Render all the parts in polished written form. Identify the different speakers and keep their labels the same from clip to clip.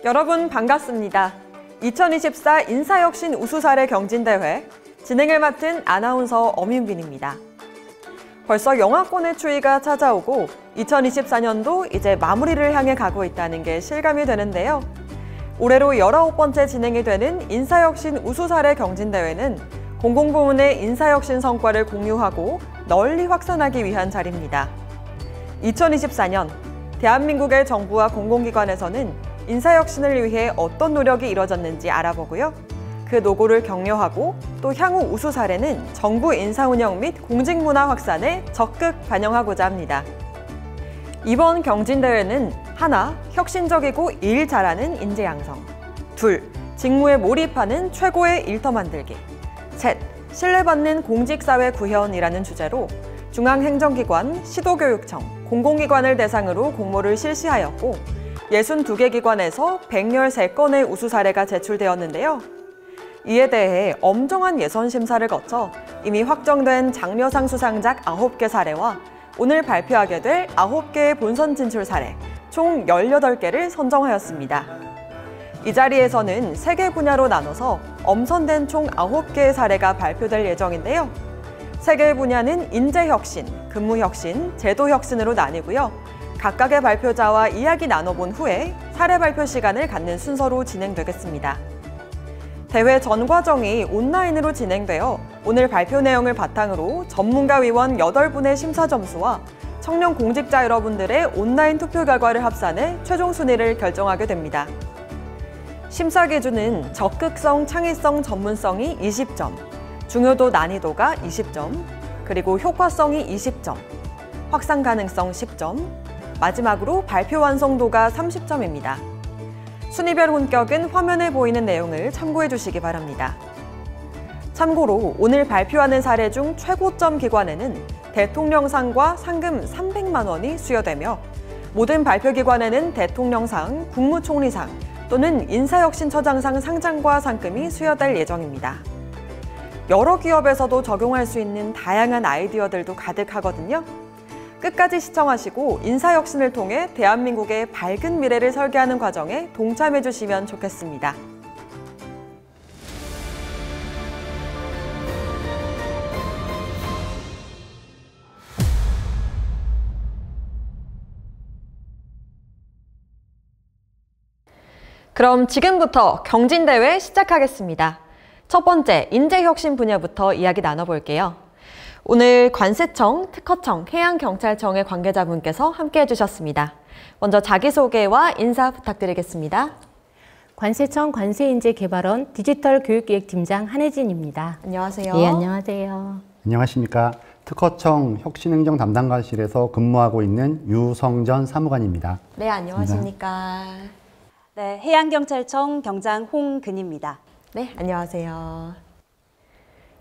Speaker 1: 여러분 반갑습니다. 2024 인사혁신 우수사례 경진대회 진행을 맡은 아나운서 엄윤빈입니다. 벌써 영하권의 추위가 찾아오고 2024년도 이제 마무리를 향해 가고 있다는 게 실감이 되는데요. 올해로 19번째 진행이 되는 인사혁신 우수사례 경진대회는 공공부문의 인사혁신 성과를 공유하고 널리 확산하기 위한 자리입니다. 2024년 대한민국의 정부와 공공기관에서는 인사혁신을 위해 어떤 노력이 이뤄졌는지 알아보고요. 그 노고를 격려하고 또 향후 우수 사례는 정부 인사운영 및 공직문화 확산에 적극 반영하고자 합니다. 이번 경진대회는 하나, 혁신적이고 일 잘하는 인재 양성. 둘, 직무에 몰입하는 최고의 일터 만들기. 셋, 신뢰받는 공직사회 구현이라는 주제로 중앙행정기관, 시도교육청, 공공기관을 대상으로 공모를 실시하였고 62개 기관에서 113건의 우수 사례가 제출되었는데요. 이에 대해 엄정한 예선 심사를 거쳐 이미 확정된 장려상 수상작 9개 사례와 오늘 발표하게 될 9개의 본선 진출 사례, 총 18개를 선정하였습니다. 이 자리에서는 3개 분야로 나눠서 엄선된 총 9개의 사례가 발표될 예정인데요. 3개의 분야는 인재혁신, 근무혁신, 제도혁신으로 나뉘고요. 각각의 발표자와 이야기 나눠본 후에 사례 발표 시간을 갖는 순서로 진행되겠습니다. 대회 전 과정이 온라인으로 진행되어 오늘 발표 내용을 바탕으로 전문가위원 8분의 심사 점수와 청년 공직자 여러분들의 온라인 투표 결과를 합산해 최종 순위를 결정하게 됩니다. 심사 기준은 적극성, 창의성, 전문성이 20점, 중요도 난이도가 20점, 그리고 효과성이 20점, 확산 가능성 10점, 마지막으로 발표 완성도가 30점입니다. 순위별 혼격은 화면에 보이는 내용을 참고해 주시기 바랍니다. 참고로 오늘 발표하는 사례 중 최고점 기관에는 대통령상과 상금 300만 원이 수여되며 모든 발표 기관에는 대통령상, 국무총리상 또는 인사혁신처장상 상장과 상금이 수여될 예정입니다. 여러 기업에서도 적용할 수 있는 다양한 아이디어들도 가득하거든요. 끝까지 시청하시고 인사혁신을 통해 대한민국의 밝은 미래를 설계하는 과정에 동참해 주시면 좋겠습니다. 그럼 지금부터 경진대회 시작하겠습니다. 첫 번째, 인재혁신 분야부터 이야기 나눠볼게요. 오늘 관세청, 특허청, 해양경찰청의 관계자분께서 함께해 주셨습니다. 먼저 자기소개와 인사 부탁드리겠습니다.
Speaker 2: 관세청 관세인재개발원 디지털교육기획팀장 한혜진입니다.
Speaker 1: 안녕하세요.
Speaker 2: 네, 안녕하세요.
Speaker 3: 안녕하십니까. 특허청 혁신행정 담당관실에서 근무하고 있는 유성전 사무관입니다.
Speaker 1: 네, 안녕하십니까.
Speaker 4: 네, 해양경찰청 경장 홍근희입니다.
Speaker 1: 네, 안녕하세요.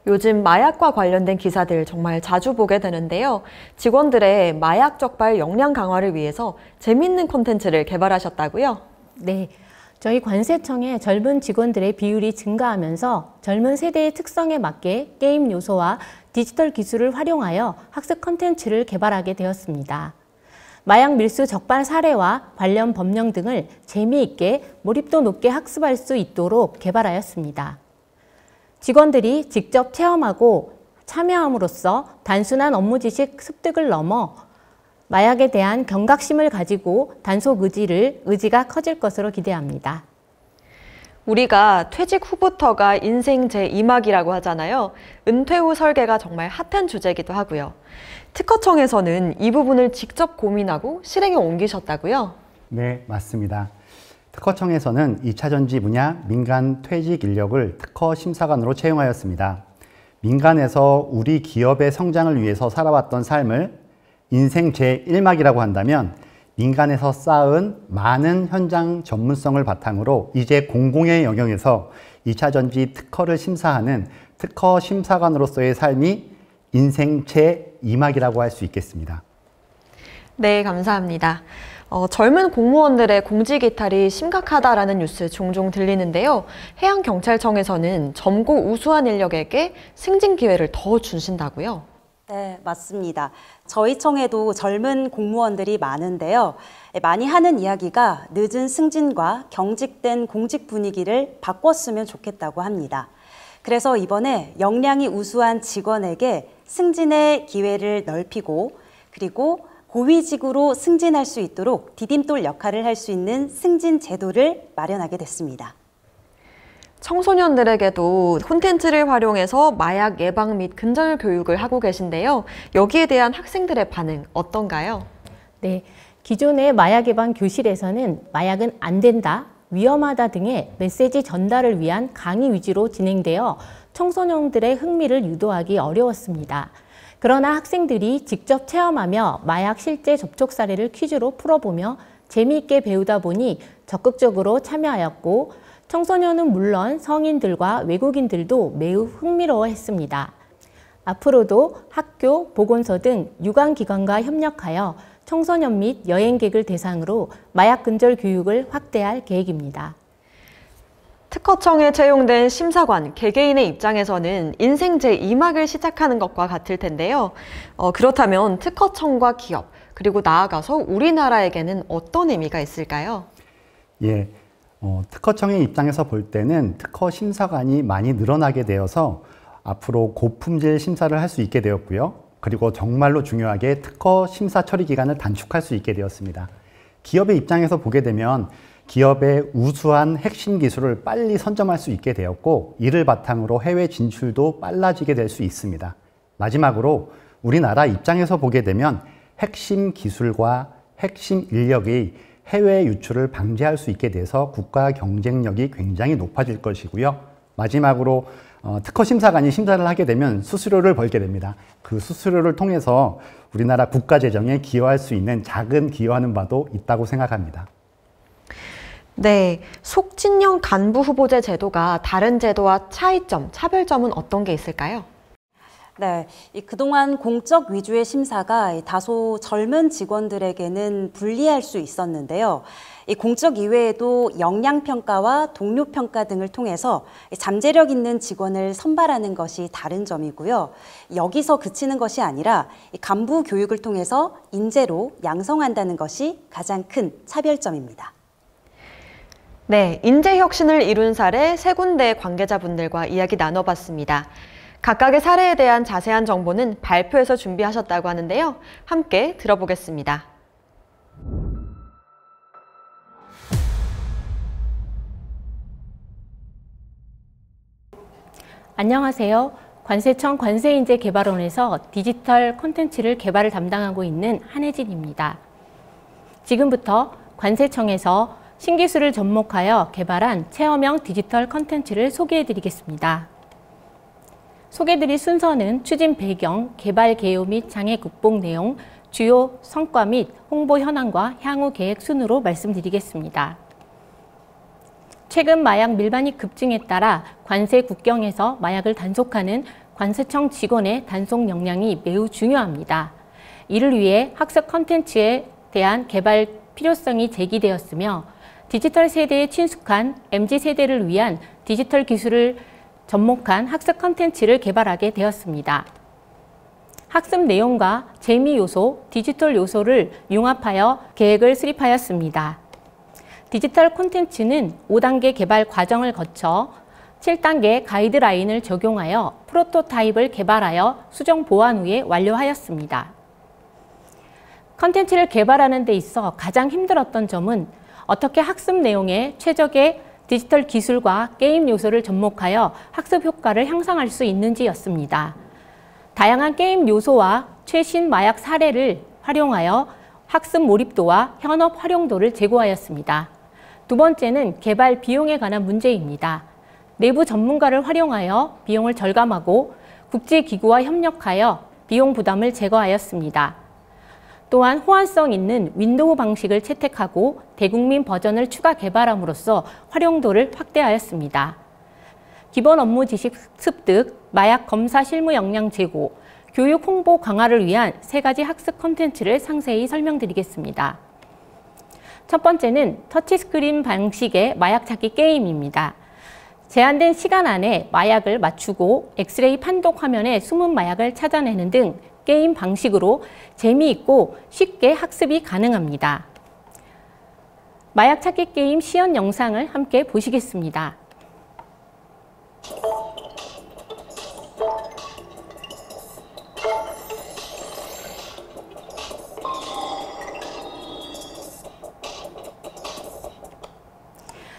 Speaker 1: 요즘 마약과 관련된 기사들 정말 자주 보게 되는데요. 직원들의 마약 적발 역량 강화를 위해서 재미있는 콘텐츠를 개발하셨다고요?
Speaker 2: 네, 저희 관세청의 젊은 직원들의 비율이 증가하면서 젊은 세대의 특성에 맞게 게임 요소와 디지털 기술을 활용하여 학습 콘텐츠를 개발하게 되었습니다. 마약 밀수 적발 사례와 관련 법령 등을 재미있게 몰입도 높게 학습할 수 있도록 개발하였습니다. 직원들이 직접 체험하고 참여함으로써 단순한 업무 지식 습득을 넘어 마약에 대한 경각심을 가지고 단속 의지가 커질 것으로 기대합니다.
Speaker 1: 우리가 퇴직 후부터가 인생 제2막이라고 하잖아요. 은퇴 후 설계가 정말 핫한 주제이기도 하고요. 특허청에서는 이 부분을 직접 고민하고 실행에 옮기셨다고요?
Speaker 3: 네, 맞습니다. 특허청에서는 2차 전지 분야 민간 퇴직 인력을 특허 심사관으로 채용하였습니다. 민간에서 우리 기업의 성장을 위해서 살아왔던 삶을 인생 제1막이라고 한다면 민간에서 쌓은 많은 현장 전문성을 바탕으로 이제 공공의 영역에서 2차 전지 특허를 심사하는 특허 심사관으로서의 삶이 인생 제2막이라고 할 수 있겠습니다.
Speaker 1: 네, 감사합니다. 젊은 공무원들의 공직 이탈이 심각하다라는 뉴스 종종 들리는데요. 해양경찰청에서는 젊고 우수한 인력에게 승진 기회를 더 주신다고요?
Speaker 4: 네, 맞습니다. 저희 청에도 젊은 공무원들이 많은데요. 많이 하는 이야기가 늦은 승진과 경직된 공직 분위기를 바꿨으면 좋겠다고 합니다. 그래서 이번에 역량이 우수한 직원에게 승진의 기회를 넓히고 그리고 고위직으로 승진할 수 있도록 디딤돌 역할을 할 수 있는 승진 제도를 마련하게 됐습니다.
Speaker 1: 청소년들에게도 콘텐츠를 활용해서 마약 예방 및 근절 교육을 하고 계신데요. 여기에 대한 학생들의 반응 어떤가요?
Speaker 2: 네, 기존의 마약 예방 교실에서는 마약은 안 된다, 위험하다 등의 메시지 전달을 위한 강의 위주로 진행되어 청소년들의 흥미를 유도하기 어려웠습니다. 그러나 학생들이 직접 체험하며 마약 실제 접촉 사례를 퀴즈로 풀어보며 재미있게 배우다 보니 적극적으로 참여하였고 청소년은 물론 성인들과 외국인들도 매우 흥미로워했습니다. 앞으로도 학교, 보건소 등 유관기관과 협력하여 청소년 및 여행객을 대상으로 마약 근절 교육을 확대할 계획입니다.
Speaker 1: 특허청에 채용된 심사관, 개개인의 입장에서는 인생 제2막을 시작하는 것과 같을 텐데요. 그렇다면 특허청과 기업, 그리고 나아가서 우리나라에게는 어떤 의미가 있을까요?
Speaker 3: 예, 특허청의 입장에서 볼 때는 특허 심사관이 많이 늘어나게 되어서 앞으로 고품질 심사를 할 수 있게 되었고요. 그리고 정말로 중요하게 특허 심사 처리 기간을 단축할 수 있게 되었습니다. 기업의 입장에서 보게 되면 기업의 우수한 핵심 기술을 빨리 선점할 수 있게 되었고 이를 바탕으로 해외 진출도 빨라지게 될 수 있습니다. 마지막으로 우리나라 입장에서 보게 되면 핵심 기술과 핵심 인력의 해외 유출을 방지할 수 있게 돼서 국가 경쟁력이 굉장히 높아질 것이고요. 마지막으로 특허 심사관이 심사를 하게 되면 수수료를 벌게 됩니다. 그 수수료를 통해서 우리나라 국가 재정에 기여할 수 있는 작은 기여하는 바도 있다고 생각합니다.
Speaker 1: 네, 속진형 간부 후보제 제도가 다른 제도와 차이점, 차별점은 어떤 게 있을까요?
Speaker 4: 네, 그동안 공적 위주의 심사가 다소 젊은 직원들에게는 불리할 수 있었는데요. 공적 이외에도 역량평가와 동료평가 등을 통해서 잠재력 있는 직원을 선발하는 것이 다른 점이고요. 여기서 그치는 것이 아니라 간부 교육을 통해서 인재로 양성한다는 것이 가장 큰 차별점입니다.
Speaker 1: 네, 인재 혁신을 이룬 사례 세 군데의 관계자분들과 이야기 나눠봤습니다. 각각의 사례에 대한 자세한 정보는 발표에서 준비하셨다고 하는데요. 함께 들어보겠습니다.
Speaker 2: 안녕하세요. 관세청 관세인재개발원에서 디지털 콘텐츠를 개발을 담당하고 있는 한혜진입니다. 지금부터 관세청에서 신기술을 접목하여 개발한 체험형 디지털 콘텐츠를 소개해드리겠습니다. 소개드릴 순서는 추진 배경, 개발 개요 및 장애 극복 내용, 주요 성과 및 홍보 현황과 향후 계획 순으로 말씀드리겠습니다. 최근 마약 밀반입 급증에 따라 관세 국경에서 마약을 단속하는 관세청 직원의 단속 역량이 매우 중요합니다. 이를 위해 학습 콘텐츠에 대한 개발 필요성이 제기되었으며 디지털 세대에 친숙한 MZ세대를 위한 디지털 기술을 접목한 학습 콘텐츠를 개발하게 되었습니다. 학습 내용과 재미 요소, 디지털 요소를 융합하여 계획을 수립하였습니다. 디지털 콘텐츠는 5단계 개발 과정을 거쳐 7단계 가이드라인을 적용하여 프로토타입을 개발하여 수정 보완 후에 완료하였습니다. 콘텐츠를 개발하는 데 있어 가장 힘들었던 점은 어떻게 학습 내용에 최적의 디지털 기술과 게임 요소를 접목하여 학습 효과를 향상할 수 있는지였습니다. 다양한 게임 요소와 최신 마약 사례를 활용하여 학습 몰입도와 현업 활용도를 제고하였습니다. 두 번째는 개발 비용에 관한 문제입니다. 내부 전문가를 활용하여 비용을 절감하고 국제기구와 협력하여 비용 부담을 제거하였습니다. 또한 호환성 있는 윈도우 방식을 채택하고 대국민 버전을 추가 개발함으로써 활용도를 확대하였습니다. 기본 업무 지식 습득, 마약 검사 실무 역량 제고, 교육 홍보 강화를 위한 3가지 학습 콘텐츠를 상세히 설명드리겠습니다. 첫 번째는 터치스크린 방식의 마약 찾기 게임입니다. 제한된 시간 안에 마약을 맞추고 엑스레이 판독 화면에 숨은 마약을 찾아내는 등 게임 방식으로 재미있고 쉽게 학습이 가능합니다. 마약 찾기 게임 시연 영상을 함께 보시겠습니다.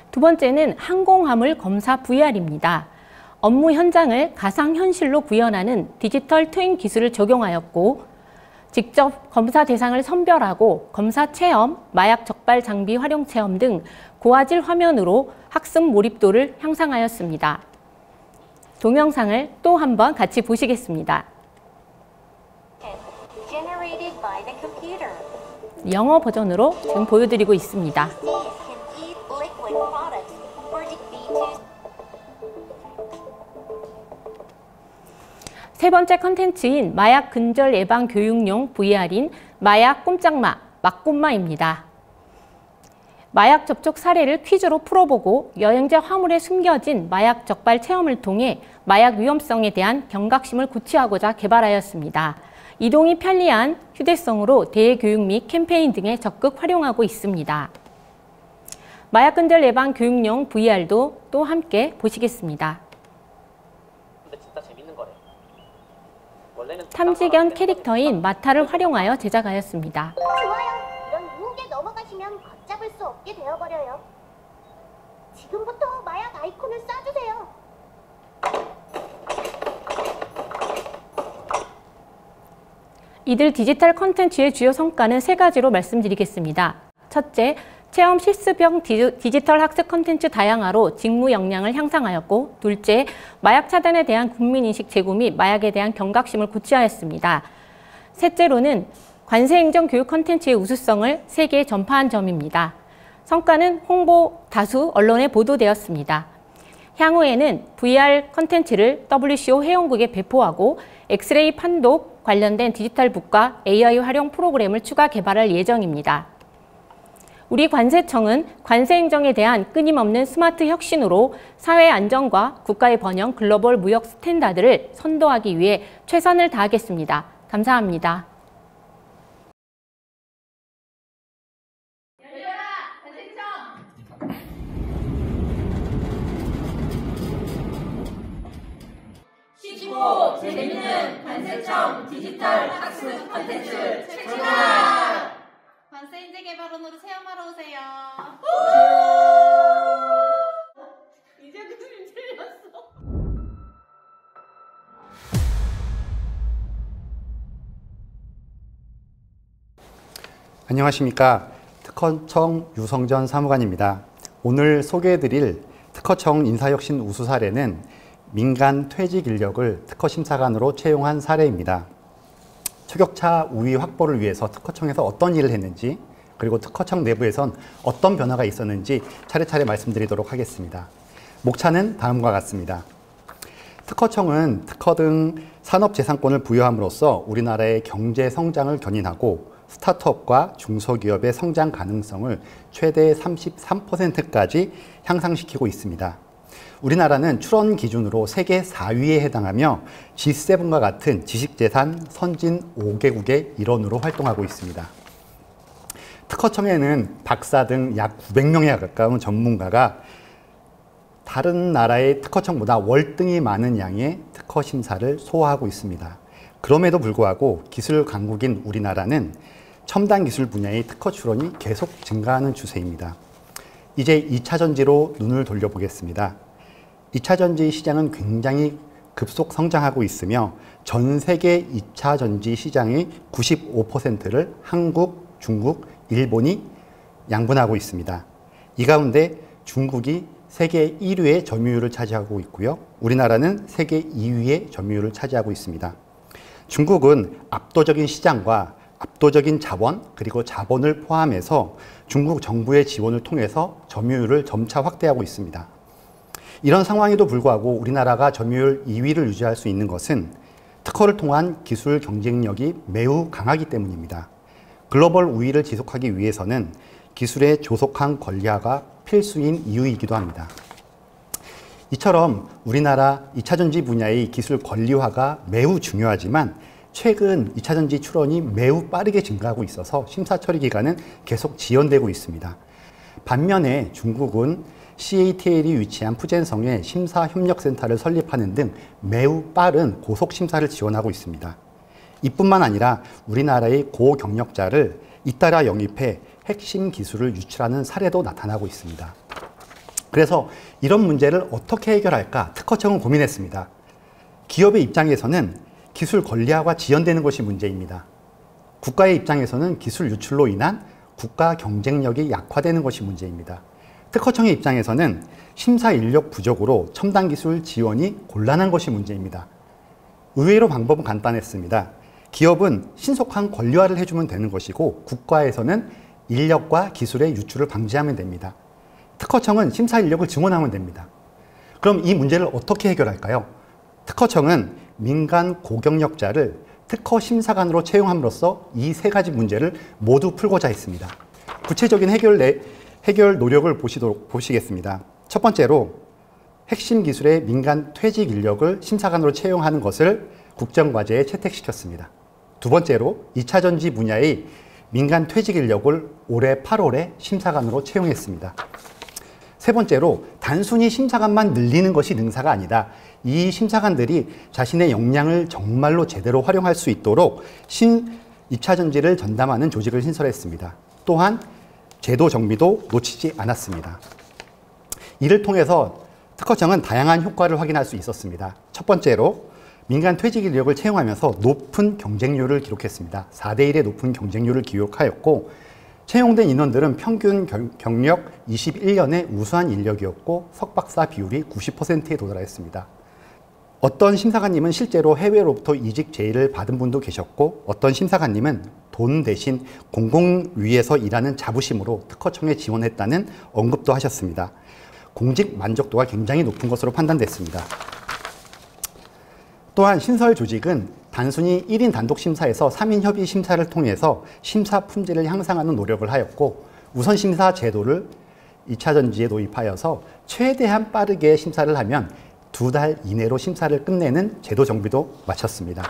Speaker 2: 두 번째는 항공화물 검사 VR입니다. 업무 현장을 가상현실로 구현하는 디지털 트윈 기술을 적용하였고, 직접 검사 대상을 선별하고 검사 체험, 마약 적발 장비 활용 체험 등 고화질 화면으로 학습 몰입도를 향상하였습니다. 동영상을 또 한번 같이 보시겠습니다. 영어 버전으로 지금 보여드리고 있습니다. 세 번째 컨텐츠인 마약 근절 예방 교육용 VR인 마약 꼼짝마, 막꼼마입니다. 마약 접촉 사례를 퀴즈로 풀어보고 여행자 화물에 숨겨진 마약 적발 체험을 통해 마약 위험성에 대한 경각심을 고취하고자 개발하였습니다. 이동이 편리한 휴대성으로 대외교육 및 캠페인 등에 적극 활용하고 있습니다. 마약 근절 예방 교육용 VR도 또 함께 보시겠습니다. 탐지견 캐릭터인 마타를 활용하여 제작하였습니다.
Speaker 5: 좋아요. 이런 유혹에 넘어가시면 걷잡을 수 없게 되어버려요. 지금부터 마약 아이콘을 쏴주세요.
Speaker 2: 이들 디지털 콘텐츠의 주요 성과는 세 가지로 말씀드리겠습니다. 첫째, 체험 실습형 디지털 학습 콘텐츠 다양화로 직무 역량을 향상하였고, 둘째, 마약 차단에 대한 국민인식 제고 및 마약에 대한 경각심을 고취하였습니다. 셋째로는 관세행정 교육 콘텐츠의 우수성을 세계에 전파한 점입니다. 성과는 홍보 다수 언론에 보도되었습니다. 향후에는 VR 콘텐츠를 WCO 회원국에 배포하고 엑스레이 판독 관련된 디지털 북과 AI 활용 프로그램을 추가 개발할 예정입니다. 우리 관세청은 관세행정에 대한 끊임없는 스마트 혁신으로 사회 안정과 국가의 번영 글로벌 무역 스탠다드를 선도하기 위해 최선을 다하겠습니다. 감사합니다.
Speaker 6: 쉽고 재밌는 관세청 디지털 학습 콘텐츠 최고다! 관세인재 개발원으로 체험하러 오세요. 이제 그림 틀렸어.
Speaker 3: 안녕하십니까. 특허청 유성전 사무관입니다. 오늘 소개해드릴 특허청 인사혁신 우수 사례는 민간 퇴직 인력을 특허심사관으로 채용한 사례입니다. 초격차 우위 확보를 위해서 특허청에서 어떤 일을 했는지, 그리고 특허청 내부에선 어떤 변화가 있었는지 차례차례 말씀드리도록 하겠습니다. 목차는 다음과 같습니다. 특허청은 특허 등 산업재산권을 부여함으로써 우리나라의 경제 성장을 견인하고 스타트업과 중소기업의 성장 가능성을 최대 33%까지 향상시키고 있습니다. 우리나라는 출원 기준으로 세계 4위에 해당하며 G7과 같은 지식재산 선진 5개국의 일원으로 활동하고 있습니다. 특허청에는 박사 등 약 900명에 가까운 전문가가 다른 나라의 특허청보다 월등히 많은 양의 특허 심사를 소화하고 있습니다. 그럼에도 불구하고 기술 강국인 우리나라는 첨단 기술 분야의 특허 출원이 계속 증가하는 추세입니다. 이제 2차 전지로 눈을 돌려보겠습니다. 2차 전지 시장은 굉장히 급속 성장하고 있으며 전 세계 2차 전지 시장의 95%를 한국, 중국, 일본이 양분하고 있습니다. 이 가운데 중국이 세계 1위의 점유율을 차지하고 있고요. 우리나라는 세계 2위의 점유율을 차지하고 있습니다. 중국은 압도적인 시장과 압도적인 자원, 그리고 자본을 포함해서 중국 정부의 지원을 통해서 점유율을 점차 확대하고 있습니다. 이런 상황에도 불구하고 우리나라가 점유율 2위를 유지할 수 있는 것은 특허를 통한 기술 경쟁력이 매우 강하기 때문입니다. 글로벌 우위를 지속하기 위해서는 기술의 조속한 권리화가 필수인 이유이기도 합니다. 이처럼 우리나라 2차 전지 분야의 기술 권리화가 매우 중요하지만 최근 2차전지 출원이 매우 빠르게 증가하고 있어서 심사 처리 기간은 계속 지연되고 있습니다. 반면에 중국은 CATL이 위치한 푸젠성에 심사협력센터를 설립하는 등 매우 빠른 고속 심사를 지원하고 있습니다. 이뿐만 아니라 우리나라의 고경력자를 잇따라 영입해 핵심 기술을 유출하는 사례도 나타나고 있습니다. 그래서 이런 문제를 어떻게 해결할까 특허청은 고민했습니다. 기업의 입장에서는 기술 권리화가 지연되는 것이 문제입니다. 국가의 입장에서는 기술 유출로 인한 국가 경쟁력이 약화되는 것이 문제입니다. 특허청의 입장에서는 심사 인력 부족으로 첨단 기술 지원이 곤란한 것이 문제입니다. 의외로 방법은 간단했습니다. 기업은 신속한 권리화를 해주면 되는 것이고 국가에서는 인력과 기술의 유출을 방지하면 됩니다. 특허청은 심사 인력을 증원하면 됩니다. 그럼 이 문제를 어떻게 해결할까요? 특허청은 민간 고경력자를 특허 심사관으로 채용함으로써 이 세 가지 문제를 모두 풀고자 했습니다. 구체적인 해결 노력을 보시겠습니다. 첫 번째로 핵심 기술의 민간 퇴직 인력을 심사관으로 채용하는 것을 국정과제에 채택시켰습니다. 두 번째로 2차 전지 분야의 민간 퇴직 인력을 올해 8월에 심사관으로 채용했습니다. 세 번째로 단순히 심사관만 늘리는 것이 능사가 아니다. 이 심사관들이 자신의 역량을 정말로 제대로 활용할 수 있도록 2차 전지를 전담하는 조직을 신설했습니다. 또한 제도 정비도 놓치지 않았습니다. 이를 통해서 특허청은 다양한 효과를 확인할 수 있었습니다. 첫 번째로 민간 퇴직 인력을 채용하면서 높은 경쟁률을 기록했습니다. 4대1의 높은 경쟁률을 기록하였고 채용된 인원들은 평균 경력 21년의 우수한 인력이었고 석박사 비율이 90%에 도달했습니다. 어떤 심사관님은 실제로 해외로부터 이직 제의를 받은 분도 계셨고 어떤 심사관님은 돈 대신 공공위에서 일하는 자부심으로 특허청에 지원했다는 언급도 하셨습니다. 공직 만족도가 굉장히 높은 것으로 판단됐습니다. 또한 신설 조직은 단순히 1인 단독 심사에서 3인 협의 심사를 통해서 심사 품질을 향상하는 노력을 하였고 우선 심사 제도를 2차 전지에 도입하여서 최대한 빠르게 심사를 하면 2달 이내로 심사를 끝내는 제도 정비도 마쳤습니다.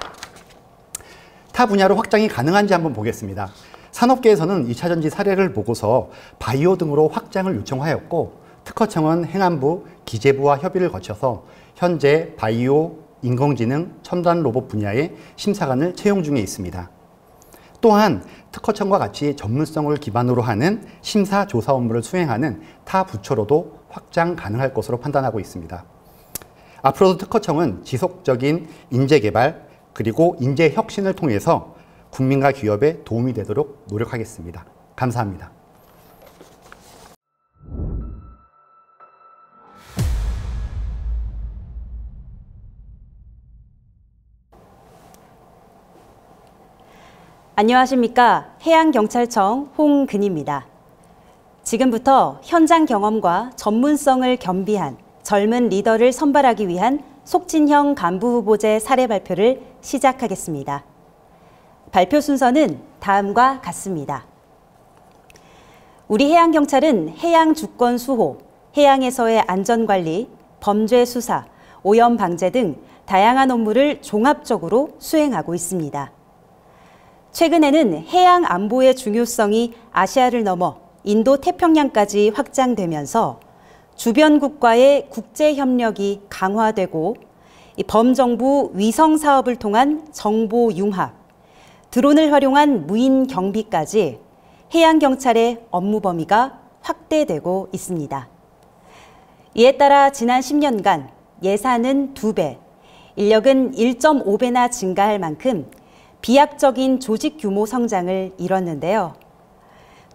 Speaker 3: 타 분야로 확장이 가능한지 한번 보겠습니다. 산업계에서는 2차 전지 사례를 보고서 바이오 등으로 확장을 요청하였고 특허청은 행안부, 기재부와 협의를 거쳐서 현재 바이오, 인공지능, 첨단 로봇 분야의 심사관을 채용 중에 있습니다. 또한 특허청과 같이 전문성을 기반으로 하는 심사 조사 업무를 수행하는 타 부처로도 확장 가능할 것으로 판단하고 있습니다. 앞으로도 특허청은 지속적인 인재 개발 그리고 인재 혁신을 통해서 국민과 기업에 도움이 되도록 노력하겠습니다. 감사합니다.
Speaker 4: 안녕하십니까. 해양경찰청 홍근희입니다. 지금부터 현장 경험과 전문성을 겸비한 젊은 리더를 선발하기 위한 속진형 간부 후보제 사례 발표를 시작하겠습니다. 발표 순서는 다음과 같습니다. 우리 해양경찰은 해양 주권 수호, 해양에서의 안전관리, 범죄 수사, 오염 방제 등 다양한 업무를 종합적으로 수행하고 있습니다. 최근에는 해양 안보의 중요성이 아시아를 넘어 인도 태평양까지 확장되면서 주변 국가의 국제 협력이 강화되고 범정부 위성 사업을 통한 정보 융합, 드론을 활용한 무인 경비까지 해양 경찰의 업무 범위가 확대되고 있습니다. 이에 따라 지난 10년간 예산은 2배, 인력은 1.5배나 증가할 만큼 비약적인 조직 규모 성장을 이뤘는데요.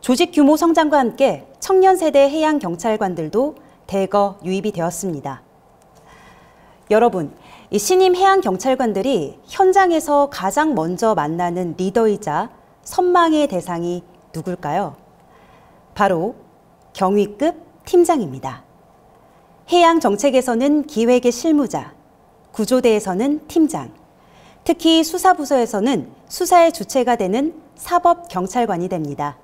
Speaker 4: 조직 규모 성장과 함께 청년 세대 해양 경찰관들도 대거 유입이 되었습니다. 여러분, 이 신임 해양 경찰관들이 현장에서 가장 먼저 만나는 리더이자 선망의 대상이 누굴까요? 바로 경위급 팀장입니다. 해양 정책에서는 기획의 실무자, 구조대에서는 팀장, 특히 수사부서에서는 수사의 주체가 되는 사법경찰관이 됩니다.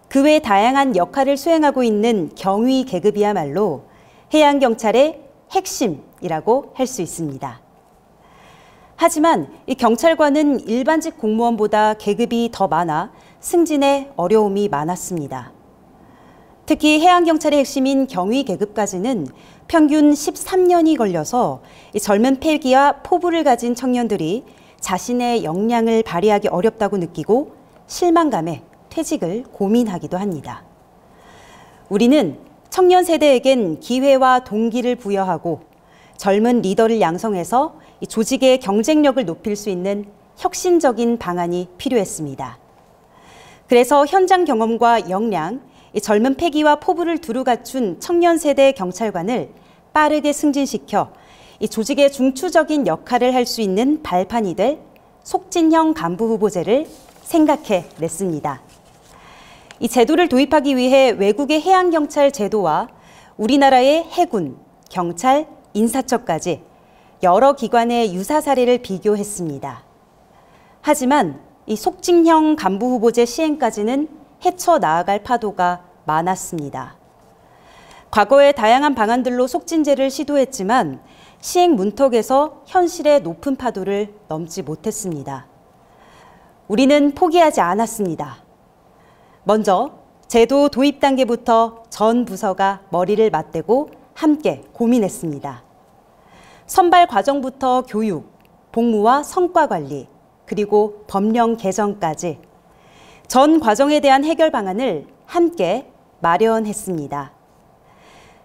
Speaker 4: 그 외 다양한 역할을 수행하고 있는 경위 계급이야말로 해양경찰의 핵심이라고 할 수 있습니다. 하지만 이 경찰관은 일반직 공무원보다 계급이 더 많아 승진에 어려움이 많았습니다. 특히 해양경찰의 핵심인 경위 계급까지는 평균 13년이 걸려서 이 젊은 패기와 포부를 가진 청년들이 자신의 역량을 발휘하기 어렵다고 느끼고 실망감에 퇴직을 고민하기도 합니다. 우리는 청년 세대에겐 기회와 동기를 부여하고 젊은 리더를 양성해서 이 조직의 경쟁력을 높일 수 있는 혁신적인 방안이 필요했습니다. 그래서 현장 경험과 역량, 이 젊은 패기와 포부를 두루 갖춘 청년 세대 경찰관을 빠르게 승진시켜 이 조직의 중추적인 역할을 할 수 있는 발판이 될 속진형 간부 후보제를 생각해 냈습니다. 이 제도를 도입하기 위해 외국의 해양경찰 제도와 우리나라의 해군, 경찰, 인사처까지 여러 기관의 유사 사례를 비교했습니다. 하지만 이 속진형 간부 후보제 시행까지는 헤쳐나아갈 파도가 많았습니다. 과거에 다양한 방안들로 속진제를 시도했지만 시행 문턱에서 현실의 높은 파도를 넘지 못했습니다. 우리는 포기하지 않았습니다. 먼저 제도 도입 단계부터 전 부서가 머리를 맞대고 함께 고민했습니다. 선발 과정부터 교육, 복무와 성과 관리, 그리고 법령 개정까지 전 과정에 대한 해결 방안을 함께 마련했습니다.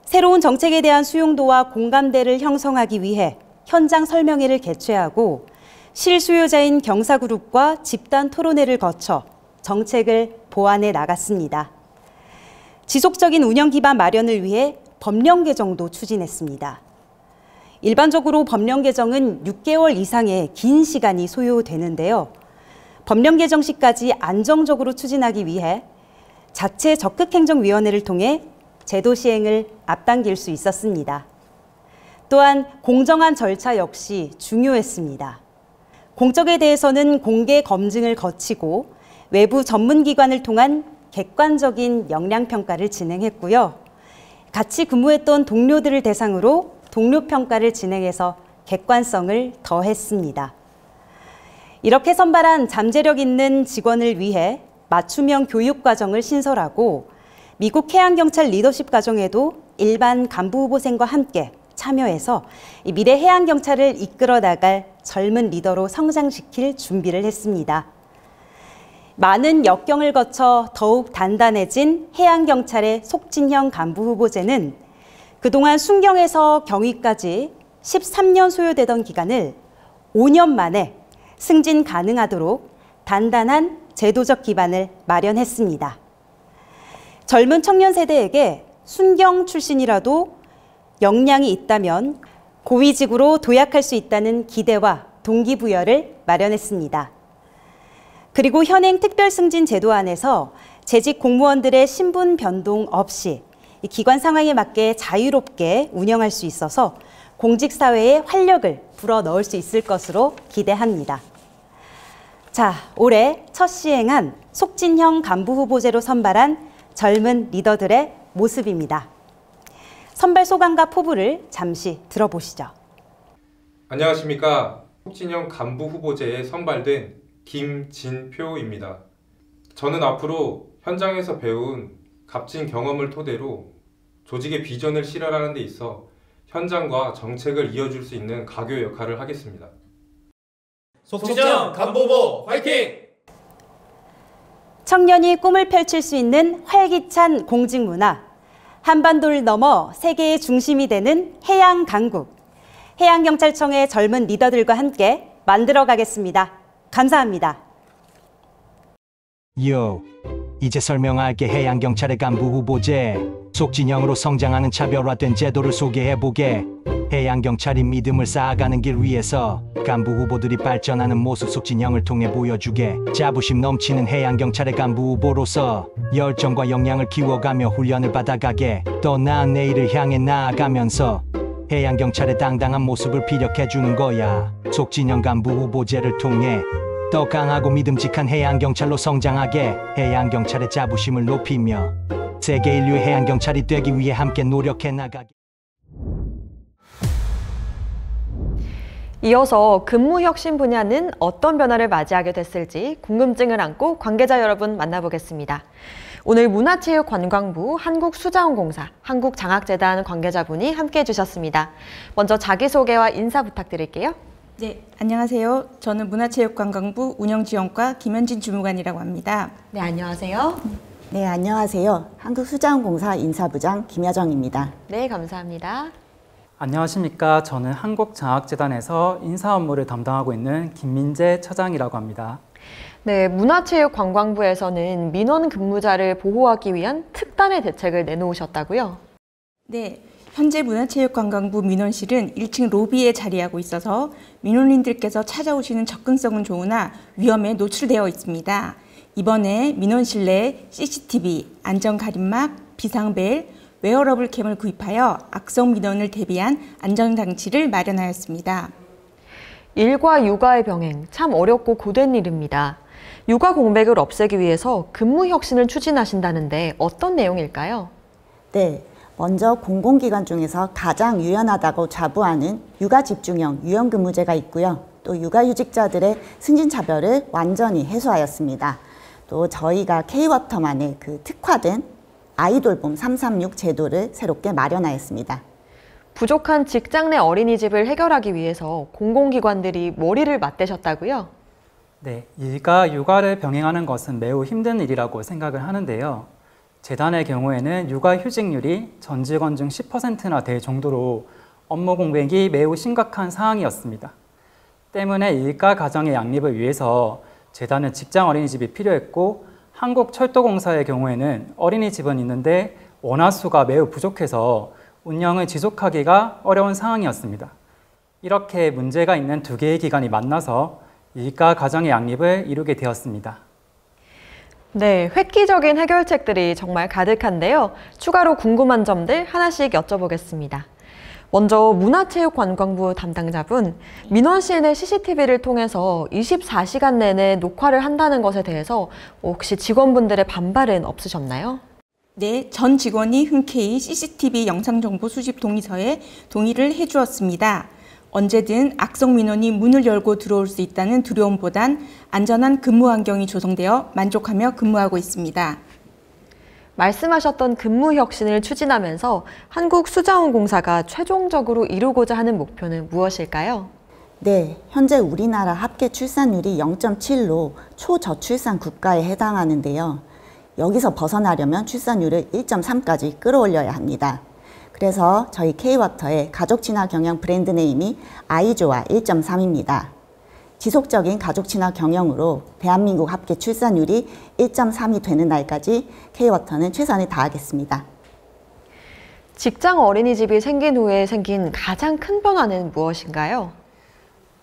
Speaker 4: 새로운 정책에 대한 수용도와 공감대를 형성하기 위해 현장 설명회를 개최하고 실수요자인 경사그룹과 집단 토론회를 거쳐 정책을 보완해 나갔습니다. 지속적인 운영 기반 마련을 위해 법령 개정도 추진했습니다. 일반적으로 법령 개정은 6개월 이상의 긴 시간이 소요되는데요. 법령 개정 시까지 안정적으로 추진하기 위해 자체 적극행정위원회를 통해 제도 시행을 앞당길 수 있었습니다. 또한 공정한 절차 역시 중요했습니다. 공적에 대해서는 공개 검증을 거치고 외부 전문기관을 통한 객관적인 역량평가를 진행했고요. 같이 근무했던 동료들을 대상으로 동료평가를 진행해서 객관성을 더했습니다. 이렇게 선발한 잠재력 있는 직원을 위해 맞춤형 교육과정을 신설하고 미국 해양경찰 리더십 과정에도 일반 간부 후보생과 함께 참여해서 미래 해양경찰을 이끌어 나갈 젊은 리더로 성장시킬 준비를 했습니다. 많은 역경을 거쳐 더욱 단단해진 해양경찰의 속진형 간부 후보제는 그동안 순경에서 경위까지 13년 소요되던 기간을 5년 만에 승진 가능하도록 단단한 제도적 기반을 마련했습니다. 젊은 청년 세대에게 순경 출신이라도 역량이 있다면 고위직으로 도약할 수 있다는 기대와 동기부여를 마련했습니다. 그리고 현행 특별승진 제도 안에서 재직 공무원들의 신분 변동 없이 기관 상황에 맞게 자유롭게 운영할 수 있어서 공직사회에 활력을 불어넣을 수 있을 것으로 기대합니다. 자, 올해 첫 시행한 속진형 간부 후보제로 선발한 젊은 리더들의 모습입니다. 선발 소감과 포부를 잠시 들어보시죠.
Speaker 7: 안녕하십니까. 속진형 간부 후보제에 선발된 김진표입니다. 저는 앞으로 현장에서 배운 값진 경험을 토대로 조직의 비전을 실현하는 데 있어 현장과 정책을 이어줄 수 있는 가교 역할을 하겠습니다.
Speaker 8: 속진형 간부 후보 화이팅!
Speaker 4: 청년이 꿈을 펼칠 수 있는 활기찬 공직 문화, 한반도를 넘어 세계의 중심이 되는 해양 강국, 해양경찰청의 젊은 리더들과 함께 만들어 가겠습니다. 감사합니다.
Speaker 9: 이제 설명할게. 해양경찰의 간부 후보제. 속진형으로 성장하는 차별화된 제도를 소개해보게. 해양경찰이 믿음을 쌓아가는 길 위에서 간부 후보들이 발전하는 모습 속진형을 통해 보여주게. 자부심 넘치는 해양경찰의 간부 후보로서 열정과 역량을 키워가며 훈련을 받아가게. 더 나은 내일을 향해 나아가면서 해양경찰의 당당한 모습을 피력해주는 거야. 속진형 간부 후보제를 통해 더 강하고 믿음직한 해양경찰로 성장하게. 해양경찰의 자부심을 높이며 세계 인류의 해양경찰이 되기 위해 함께 노력해 나가게.
Speaker 1: 이어서 근무혁신 분야는 어떤 변화를 맞이하게 됐을지 궁금증을 안고 관계자 여러분 만나보겠습니다. 오늘 문화체육관광부 한국수자원공사, 한국장학재단 관계자분이 함께해 주셨습니다. 먼저 자기소개와 인사 부탁드릴게요.
Speaker 8: 네, 안녕하세요. 저는 문화체육관광부 운영지원과 김현진 주무관이라고 합니다.
Speaker 1: 네, 안녕하세요.
Speaker 10: 네, 안녕하세요. 한국수자원공사 인사부장 김여정입니다.
Speaker 1: 네, 감사합니다.
Speaker 11: 안녕하십니까. 저는 한국장학재단에서 인사 업무를 담당하고 있는 김민재 차장이라고 합니다.
Speaker 1: 네, 문화체육관광부에서는 민원 근무자를 보호하기 위한 특단의 대책을 내놓으셨다고요?
Speaker 8: 네, 현재 문화체육관광부 민원실은 1층 로비에 자리하고 있어서 민원인들께서 찾아오시는 접근성은 좋으나 위험에 노출되어 있습니다. 이번에 민원실 내 CCTV, 안전가림막, 비상벨, 웨어러블 캠을 구입하여 악성 민원을 대비한 안전장치를 마련하였습니다.
Speaker 1: 일과 육아의 병행, 참 어렵고 고된 일입니다. 육아 공백을 없애기 위해서 근무 혁신을 추진하신다는데 어떤 내용일까요?
Speaker 10: 네, 먼저 공공기관 중에서 가장 유연하다고 자부하는 육아 집중형 유연근무제가 있고요. 또 육아휴직자들의 승진차별을 완전히 해소하였습니다. 또 저희가 K-워터만의 그 특화된 아이돌봄 336 제도를 새롭게 마련하였습니다.
Speaker 1: 부족한 직장 내 어린이집을 해결하기 위해서 공공기관들이 머리를 맞대셨다고요?
Speaker 11: 네, 일과 육아를 병행하는 것은 매우 힘든 일이라고 생각을 하는데요. 재단의 경우에는 육아휴직률이 전 직원 중 10%나 될 정도로 업무 공백이 매우 심각한 상황이었습니다. 때문에 일과 가정의 양립을 위해서 재단은 직장 어린이집이 필요했고 한국철도공사의 경우에는 어린이집은 있는데 원화수가 매우 부족해서 운영을 지속하기가 어려운 상황이었습니다. 이렇게 문제가 있는 두 개의 기관이 만나서 일과 가정의 양립을 이루게 되었습니다.
Speaker 1: 네, 획기적인 해결책들이 정말 가득한데요. 추가로 궁금한 점들 하나씩 여쭤보겠습니다. 먼저 문화체육관광부 담당자분, 민원실 내 CCTV를 통해서 24시간 내내 녹화를 한다는 것에 대해서 혹시 직원분들의 반발은 없으셨나요?
Speaker 8: 네, 전 직원이 흔쾌히 CCTV 영상정보 수집 동의서에 동의를 해주었습니다. 언제든 악성 민원이 문을 열고 들어올 수 있다는 두려움보단 안전한 근무 환경이 조성되어 만족하며 근무하고 있습니다.
Speaker 1: 말씀하셨던 근무 혁신을 추진하면서 한국수자원공사가 최종적으로 이루고자 하는 목표는 무엇일까요?
Speaker 10: 네, 현재 우리나라 합계 출산율이 0.7로 초저출산 국가에 해당하는데요. 여기서 벗어나려면 출산율을 1.3까지 끌어올려야 합니다. 그래서 저희 K-워터의 가족 친화 경영 브랜드 네임이 아이조아 1.3입니다. 지속적인 가족 친화 경영으로 대한민국 합계 출산율이 1.3이 되는 날까지 K-워터는 최선을 다하겠습니다.
Speaker 1: 직장 어린이집이 생긴 후에 생긴 가장 큰 변화는 무엇인가요?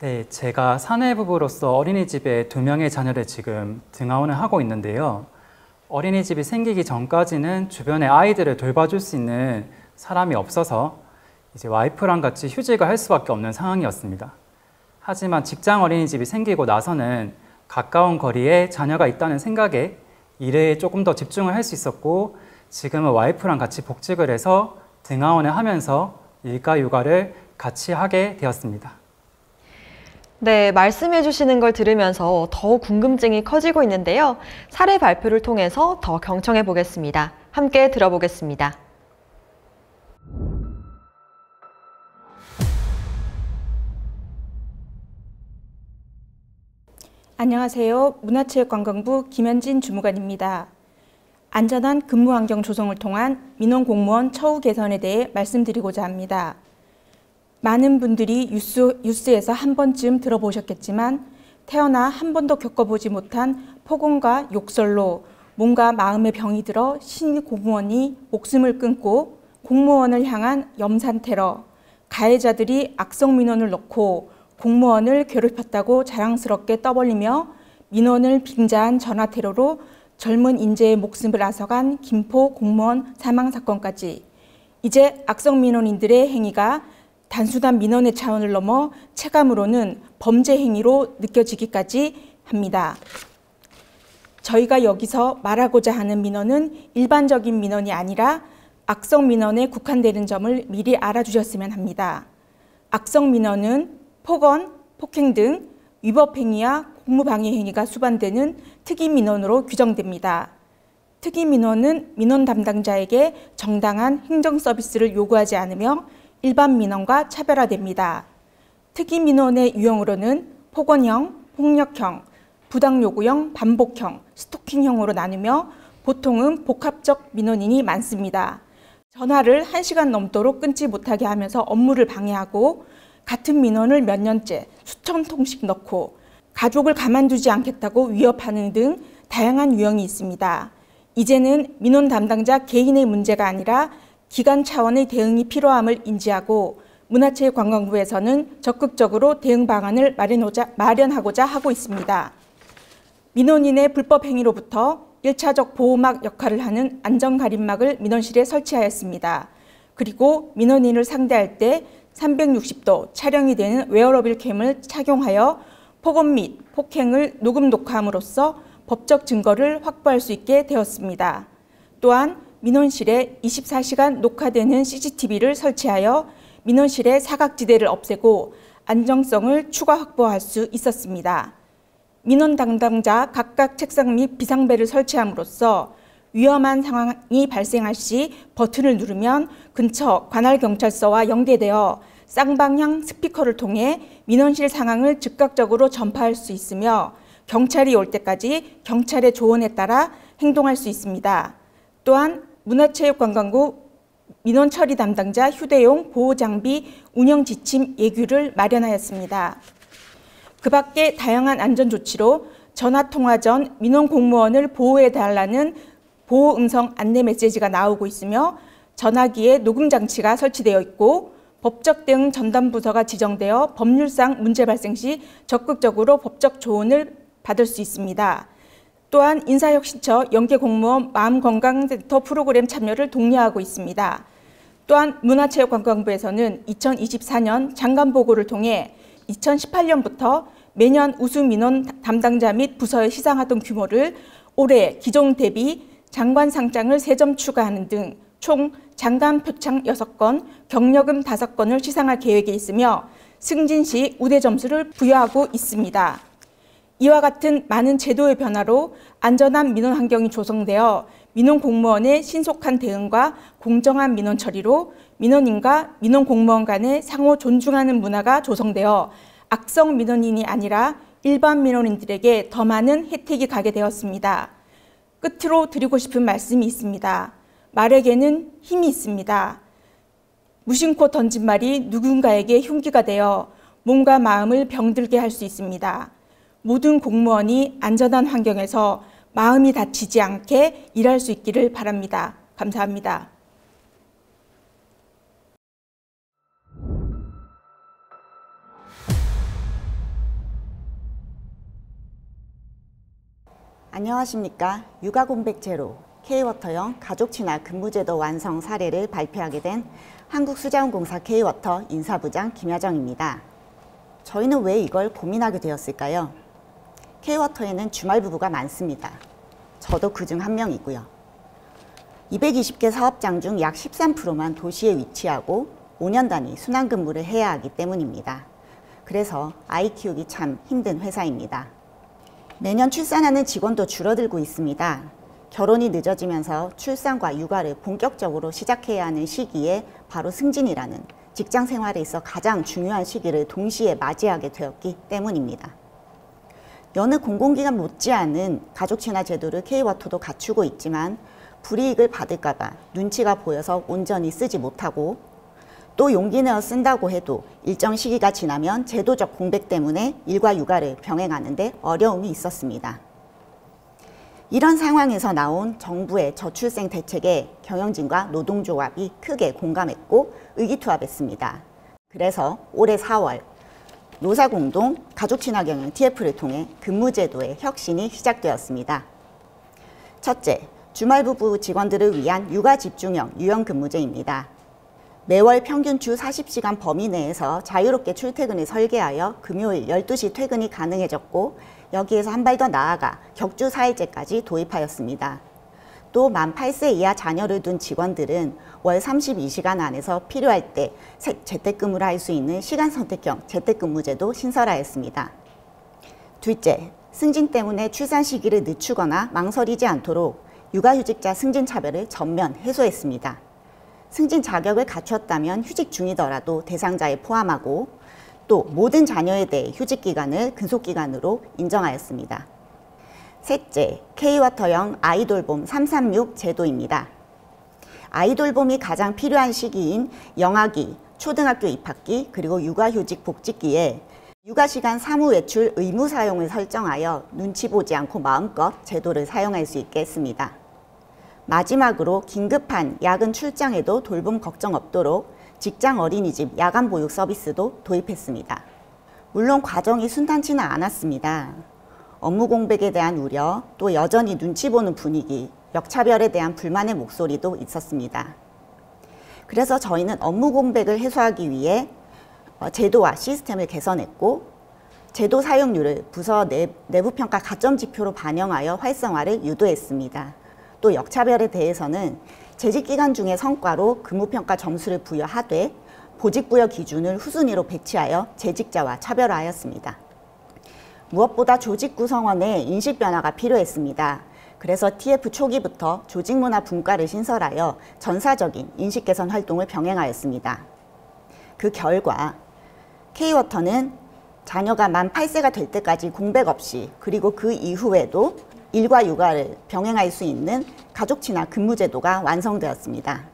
Speaker 11: 네, 제가 사내부부로서 어린이집에 2명의 자녀를 지금 등하원을 하고 있는데요. 어린이집이 생기기 전까지는 주변에 아이들을 돌봐줄 수 있는 사람이 없어서 이제 와이프랑 같이 휴직을 할 수밖에 없는 상황이었습니다. 하지만 직장 어린이집이 생기고 나서는 가까운 거리에 자녀가 있다는 생각에 일에 조금 더 집중을 할 수 있었고 지금은 와이프랑 같이 복직을 해서 등하원을 하면서 일과 육아를 같이 하게 되었습니다.
Speaker 1: 네, 말씀해 주시는 걸 들으면서 더 궁금증이 커지고 있는데요. 사례 발표를 통해서 더 경청해 보겠습니다. 함께 들어보겠습니다.
Speaker 8: 안녕하세요. 문화체육관광부 김현진 주무관입니다. 안전한 근무 환경 조성을 통한 민원 공무원 처우 개선에 대해 말씀드리고자 합니다. 많은 분들이 뉴스에서 한 번쯤 들어보셨겠지만 태어나 한 번도 겪어보지 못한 폭언과 욕설로 몸과 마음의 병이 들어 신입 공무원이 목숨을 끊고 공무원을 향한 염산 테러, 가해자들이 악성 민원을 넣고 공무원을 괴롭혔다고 자랑스럽게 떠벌리며 민원을 빙자한 전화 테러로 젊은 인재의 목숨을 앗아간 김포 공무원 사망 사건까지 이제 악성 민원인들의 행위가 단순한 민원의 차원을 넘어 체감으로는 범죄 행위로 느껴지기까지 합니다. 저희가 여기서 말하고자 하는 민원은 일반적인 민원이 아니라 악성 민원에 국한되는 점을 미리 알아주셨으면 합니다. 악성 민원은 폭언, 폭행 등 위법행위와 공무방해 행위가 수반되는 특이민원으로 규정됩니다. 특이민원은 민원 담당자에게 정당한 행정 서비스를 요구하지 않으며 일반 민원과 차별화됩니다. 특이민원의 유형으로는 폭언형, 폭력형, 부당요구형, 반복형, 스토킹형으로 나누며 보통은 복합적 민원인이 많습니다. 전화를 1시간 넘도록 끊지 못하게 하면서 업무를 방해하고 같은 민원을 몇 년째 수천 통씩 넣고 가족을 가만두지 않겠다고 위협하는 등 다양한 유형이 있습니다. 이제는 민원 담당자 개인의 문제가 아니라 기관 차원의 대응이 필요함을 인지하고 문화체육관광부에서는 적극적으로 대응 방안을 마련하고자 하고 있습니다. 민원인의 불법 행위로부터 1차적 보호막 역할을 하는 안전가림막을 민원실에 설치하였습니다. 그리고 민원인을 상대할 때 360도 촬영이 되는 웨어러블 캠을 착용하여 폭언 및 폭행을 녹음 녹화함으로써 법적 증거를 확보할 수 있게 되었습니다. 또한 민원실에 24시간 녹화되는 CCTV를 설치하여 민원실의 사각지대를 없애고 안정성을 추가 확보할 수 있었습니다. 민원 담당자 각각 책상 및 비상벨을 설치함으로써 위험한 상황이 발생할 시 버튼을 누르면 근처 관할경찰서와 연계되어 쌍방향 스피커를 통해 민원실 상황을 즉각적으로 전파할 수 있으며 경찰이 올 때까지 경찰의 조언에 따라 행동할 수 있습니다. 또한 문화체육관광부 민원 처리 담당자 휴대용 보호장비 운영 지침 예규를 마련하였습니다. 그 밖에 다양한 안전조치로 전화통화 전 민원 공무원을 보호해달라는 보호음성 안내 메시지가 나오고 있으며 전화기에 녹음장치가 설치되어 있고 법적 대응 전담부서가 지정되어 법률상 문제 발생 시 적극적으로 법적 조언을 받을 수 있습니다. 또한 인사혁신처 연계공무원 마음건강센터 프로그램 참여를 독려하고 있습니다. 또한 문화체육관광부에서는 2024년 장관보고를 통해 2018년부터 매년 우수민원 담당자 및 부서의 시상활동 규모를 올해 기존 대비 장관상장을 3점 추가하는 등 총 장관 표창 6건, 경력금 5건을 시상할 계획에 있으며 승진 시 우대 점수를 부여하고 있습니다. 이와 같은 많은 제도의 변화로 안전한 민원 환경이 조성되어 민원 공무원의 신속한 대응과 공정한 민원 처리로 민원인과 민원 공무원 간의 상호 존중하는 문화가 조성되어 악성 민원인이 아니라 일반 민원인들에게 더 많은 혜택이 가게 되었습니다. 끝으로 드리고 싶은 말씀이 있습니다. 말에게는 힘이 있습니다. 무심코 던진 말이 누군가에게 흉기가 되어 몸과 마음을 병들게 할 수 있습니다. 모든 공무원이 안전한 환경에서 마음이 다치지 않게 일할 수 있기를 바랍니다. 감사합니다.
Speaker 10: 안녕하십니까. 육아 공백 제로, K워터형 가족 친화 근무제도 완성 사례를 발표하게 된 한국수자원공사 K워터 인사부장 김여정입니다. 저희는 왜 이걸 고민하게 되었을까요? K워터에는 주말 부부가 많습니다. 저도 그중 한 명이고요. 220개 사업장 중 약 13%만 도시에 위치하고 5년 단위 순환근무를 해야 하기 때문입니다. 그래서 아이 키우기 참 힘든 회사입니다. 매년 출산하는 직원도 줄어들고 있습니다. 결혼이 늦어지면서 출산과 육아를 본격적으로 시작해야 하는 시기에 바로 승진이라는 직장 생활에 있어 가장 중요한 시기를 동시에 맞이하게 되었기 때문입니다. 여느 공공기관 못지않은 가족 친화 제도를 K워터도 갖추고 있지만 불이익을 받을까 봐 눈치가 보여서 온전히 쓰지 못하고 또 용기 내어 쓴다고 해도 일정 시기가 지나면 제도적 공백 때문에 일과 육아를 병행하는 데 어려움이 있었습니다. 이런 상황에서 나온 정부의 저출생 대책에 경영진과 노동조합이 크게 공감했고 의기투합했습니다. 그래서 올해 4월 노사공동 가족친화경영 TF를 통해 근무제도의 혁신이 시작되었습니다. 첫째, 주말부부 직원들을 위한 육아집중형 유연근무제입니다. 매월 평균 주 40시간 범위 내에서 자유롭게 출퇴근을 설계하여 금요일 12시 퇴근이 가능해졌고 여기에서 한 발 더 나아가 격주 4일제까지 도입하였습니다. 또 만 8세 이하 자녀를 둔 직원들은 월 32시간 안에서 필요할 때 재택근무를 할 수 있는 시간선택형 재택근무제도 신설하였습니다. 둘째, 승진 때문에 출산 시기를 늦추거나 망설이지 않도록 육아휴직자 승진 차별을 전면 해소했습니다. 승진 자격을 갖췄다면 휴직 중이더라도 대상자에 포함하고 또 모든 자녀에 대해 휴직 기간을 근속기간으로 인정하였습니다. 셋째, K워터형 아이돌봄 336 제도입니다. 아이돌봄이 가장 필요한 시기인 영아기, 초등학교 입학기, 그리고 육아휴직 복직기에 육아시간 사무외출 의무 사용을 설정하여 눈치 보지 않고 마음껏 제도를 사용할 수 있게 했습니다. 마지막으로 긴급한 야근 출장에도 돌봄 걱정 없도록 직장 어린이집 야간 보육 서비스도 도입했습니다. 물론 과정이 순탄치는 않았습니다. 업무 공백에 대한 우려, 또 여전히 눈치 보는 분위기, 역차별에 대한 불만의 목소리도 있었습니다. 그래서 저희는 업무 공백을 해소하기 위해 제도와 시스템을 개선했고 제도 사용률을 부서 내부평가 가점 지표로 반영하여 활성화를 유도했습니다. 또 역차별에 대해서는 재직기간 중의 성과로 근무평가 점수를 부여하되 보직부여 기준을 후순위로 배치하여 재직자와 차별화하였습니다. 무엇보다 조직 구성원의 인식 변화가 필요했습니다. 그래서 TF 초기부터 조직문화 분과를 신설하여 전사적인 인식 개선 활동을 병행하였습니다. 그 결과 K워터는 자녀가 만 8세가 될 때까지 공백 없이 그리고 그 이후에도 일과 육아를 병행할 수 있는 가족 친화 근무제도가 완성되었습니다.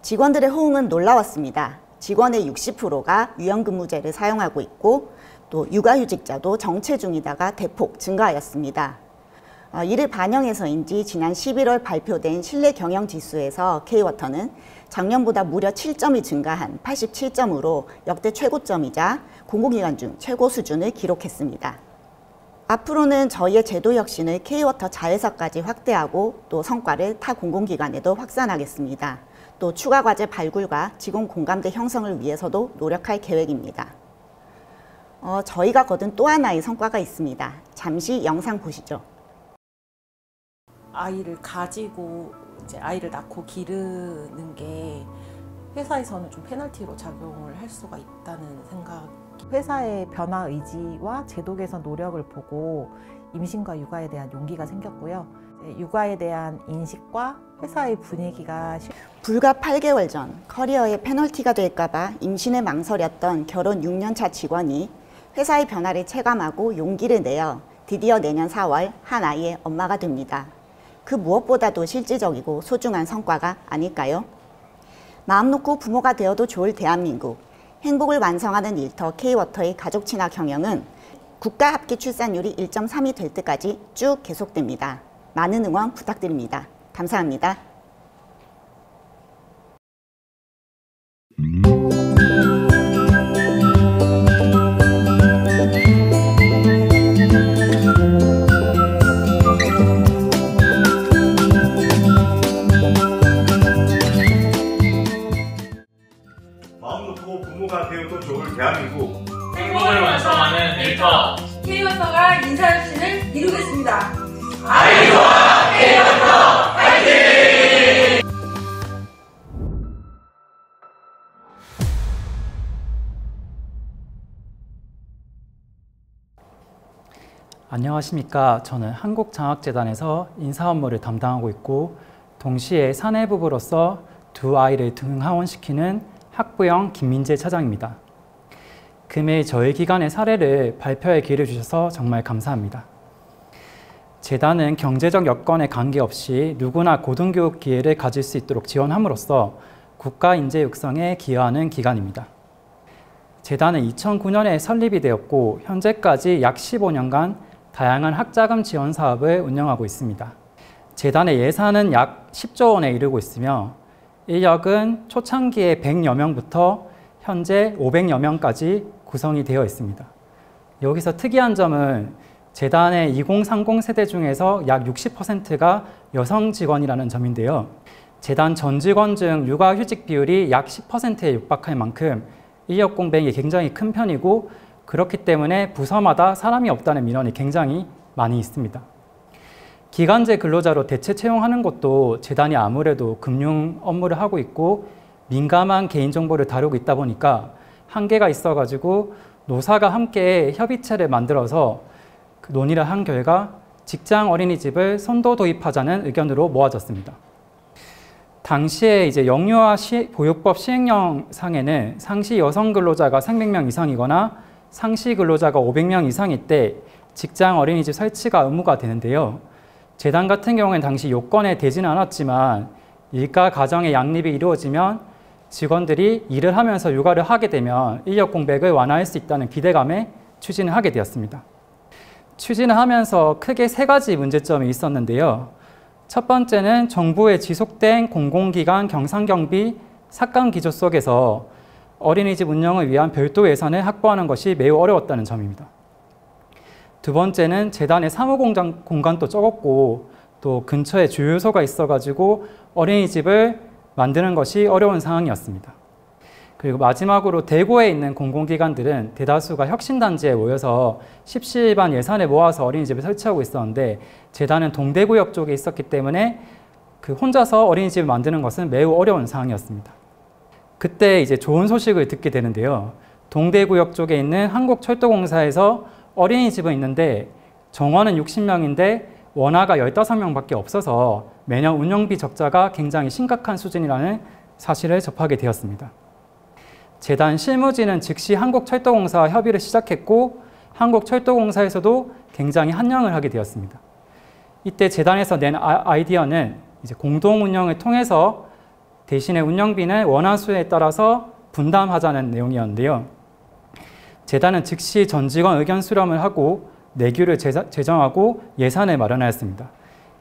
Speaker 10: 직원들의 호응은 놀라웠습니다. 직원의 60%가 유연근무제를 사용하고 있고 또 육아휴직자도 정체 중이다가 대폭 증가하였습니다. 이를 반영해서인지 지난 11월 발표된 신뢰 경영 지수에서 K워터는 작년보다 무려 7점이 증가한 87점으로 역대 최고점이자 공공기관 중 최고 수준을 기록했습니다. 앞으로는 저희의 제도 혁신을 K워터 자회사까지 확대하고 또 성과를 타 공공기관에도 확산하겠습니다. 또 추가 과제 발굴과 직원 공감대 형성을 위해서도 노력할 계획입니다. 저희가 거둔 또 하나의 성과가 있습니다. 잠시 영상 보시죠.
Speaker 12: 아이를 가지고 이제 아이를 낳고 기르는 게 회사에서는 좀 페널티로 작용을 할 수가 있다는 생각.
Speaker 13: 회사의 변화 의지와 제도 개선 노력을 보고 임신과 육아에 대한 용기가 생겼고요. 육아에 대한 인식과 회사의 분위기가
Speaker 10: 불과 8개월 전 커리어에 페널티가 될까봐 임신을 망설였던 결혼 6년차 직원이 회사의 변화를 체감하고 용기를 내어 드디어 내년 4월 한 아이의 엄마가 됩니다. 그 무엇보다도 실질적이고 소중한 성과가 아닐까요? 마음 놓고 부모가 되어도 좋을 대한민국, 행복을 완성하는 일터 K워터의 가족 친화 경영은 국가 합계 출산율이 1.3이 될 때까지 쭉 계속됩니다. 많은 응원 부탁드립니다. 감사합니다.
Speaker 14: 마음 놓고 부모가 되어도 좋을 대한민국,
Speaker 15: 행복을 완성하는 일터
Speaker 6: K워터가 인사혁신을 이루겠습니다.
Speaker 15: 아이와 K워터 파이팅!
Speaker 11: 안녕하십니까. 저는 한국장학재단에서 인사 업무를 담당하고 있고 동시에 사내부부로서 두 아이를 등하원시키는 학부형 김민재 차장입니다. 금일 저희 기관의 사례를 발표할 기회를 주셔서 정말 감사합니다. 재단은 경제적 여건에 관계없이 누구나 고등교육 기회를 가질 수 있도록 지원함으로써 국가 인재 육성에 기여하는 기관입니다. 재단은 2009년에 설립이 되었고 현재까지 약 15년간 다양한 학자금 지원 사업을 운영하고 있습니다. 재단의 예산은 약 10조 원에 이르고 있으며 인력은 초창기에 100여 명부터 현재 500여 명까지 구성이 되어 있습니다. 여기서 특이한 점은 재단의 2030 세대 중에서 약 60%가 여성 직원이라는 점인데요. 재단 전 직원 중 육아휴직 비율이 약 10%에 육박할 만큼 인력 공백이 굉장히 큰 편이고 그렇기 때문에 부서마다 사람이 없다는 민원이 굉장히 많이 있습니다. 기간제 근로자로 대체 채용하는 것도 재단이 아무래도 금융 업무를 하고 있고 민감한 개인정보를 다루고 있다 보니까 한계가 있어가지고 노사가 함께 협의체를 만들어서 그 논의를 한 결과 직장 어린이집을 선도 도입하자는 의견으로 모아졌습니다. 당시에 이제 영유아 보육법 시행령 상에는 상시 여성 근로자가 300명 이상이거나 상시 근로자가 500명 이상일 때 직장 어린이집 설치가 의무가 되는데요. 재단 같은 경우에는 당시 요건에 되지는 않았지만 일가 가정의 양립이 이루어지면 직원들이 일을 하면서 육아를 하게 되면 인력 공백을 완화할 수 있다는 기대감에 추진을 하게 되었습니다. 추진을 하면서 크게 3가지 문제점이 있었는데요. 첫 번째는 정부의 지속된 공공기관 경상경비 삭감 기조 속에서 어린이집 운영을 위한 별도 예산을 확보하는 것이 매우 어려웠다는 점입니다. 두 번째는 재단의 사무공간도 적었고 또 근처에 주유소가 있어가지고 어린이집을 만드는 것이 어려운 상황이었습니다. 그리고 마지막으로 대구에 있는 공공기관들은 대다수가 혁신단지에 모여서 십시일반 예산을 모아서 어린이집을 설치하고 있었는데 재단은 동대구역 쪽에 있었기 때문에 그 혼자서 어린이집을 만드는 것은 매우 어려운 상황이었습니다. 그때 이제 좋은 소식을 듣게 되는데요. 동대구역 쪽에 있는 한국철도공사에서 어린이집은 있는데 정원은 60명인데 원화가 15명밖에 없어서 매년 운영비 적자가 굉장히 심각한 수준이라는 사실을 접하게 되었습니다. 재단 실무진은 즉시 한국철도공사와 협의를 시작했고 한국철도공사에서도 굉장히 환영을 하게 되었습니다. 이때 재단에서 낸 아이디어는 이제 공동 운영을 통해서 대신에 운영비는 원화수에 따라서 분담하자는 내용이었는데요. 재단은 즉시 전 직원 의견 수렴을 하고 내규를 제정하고 예산을 마련하였습니다.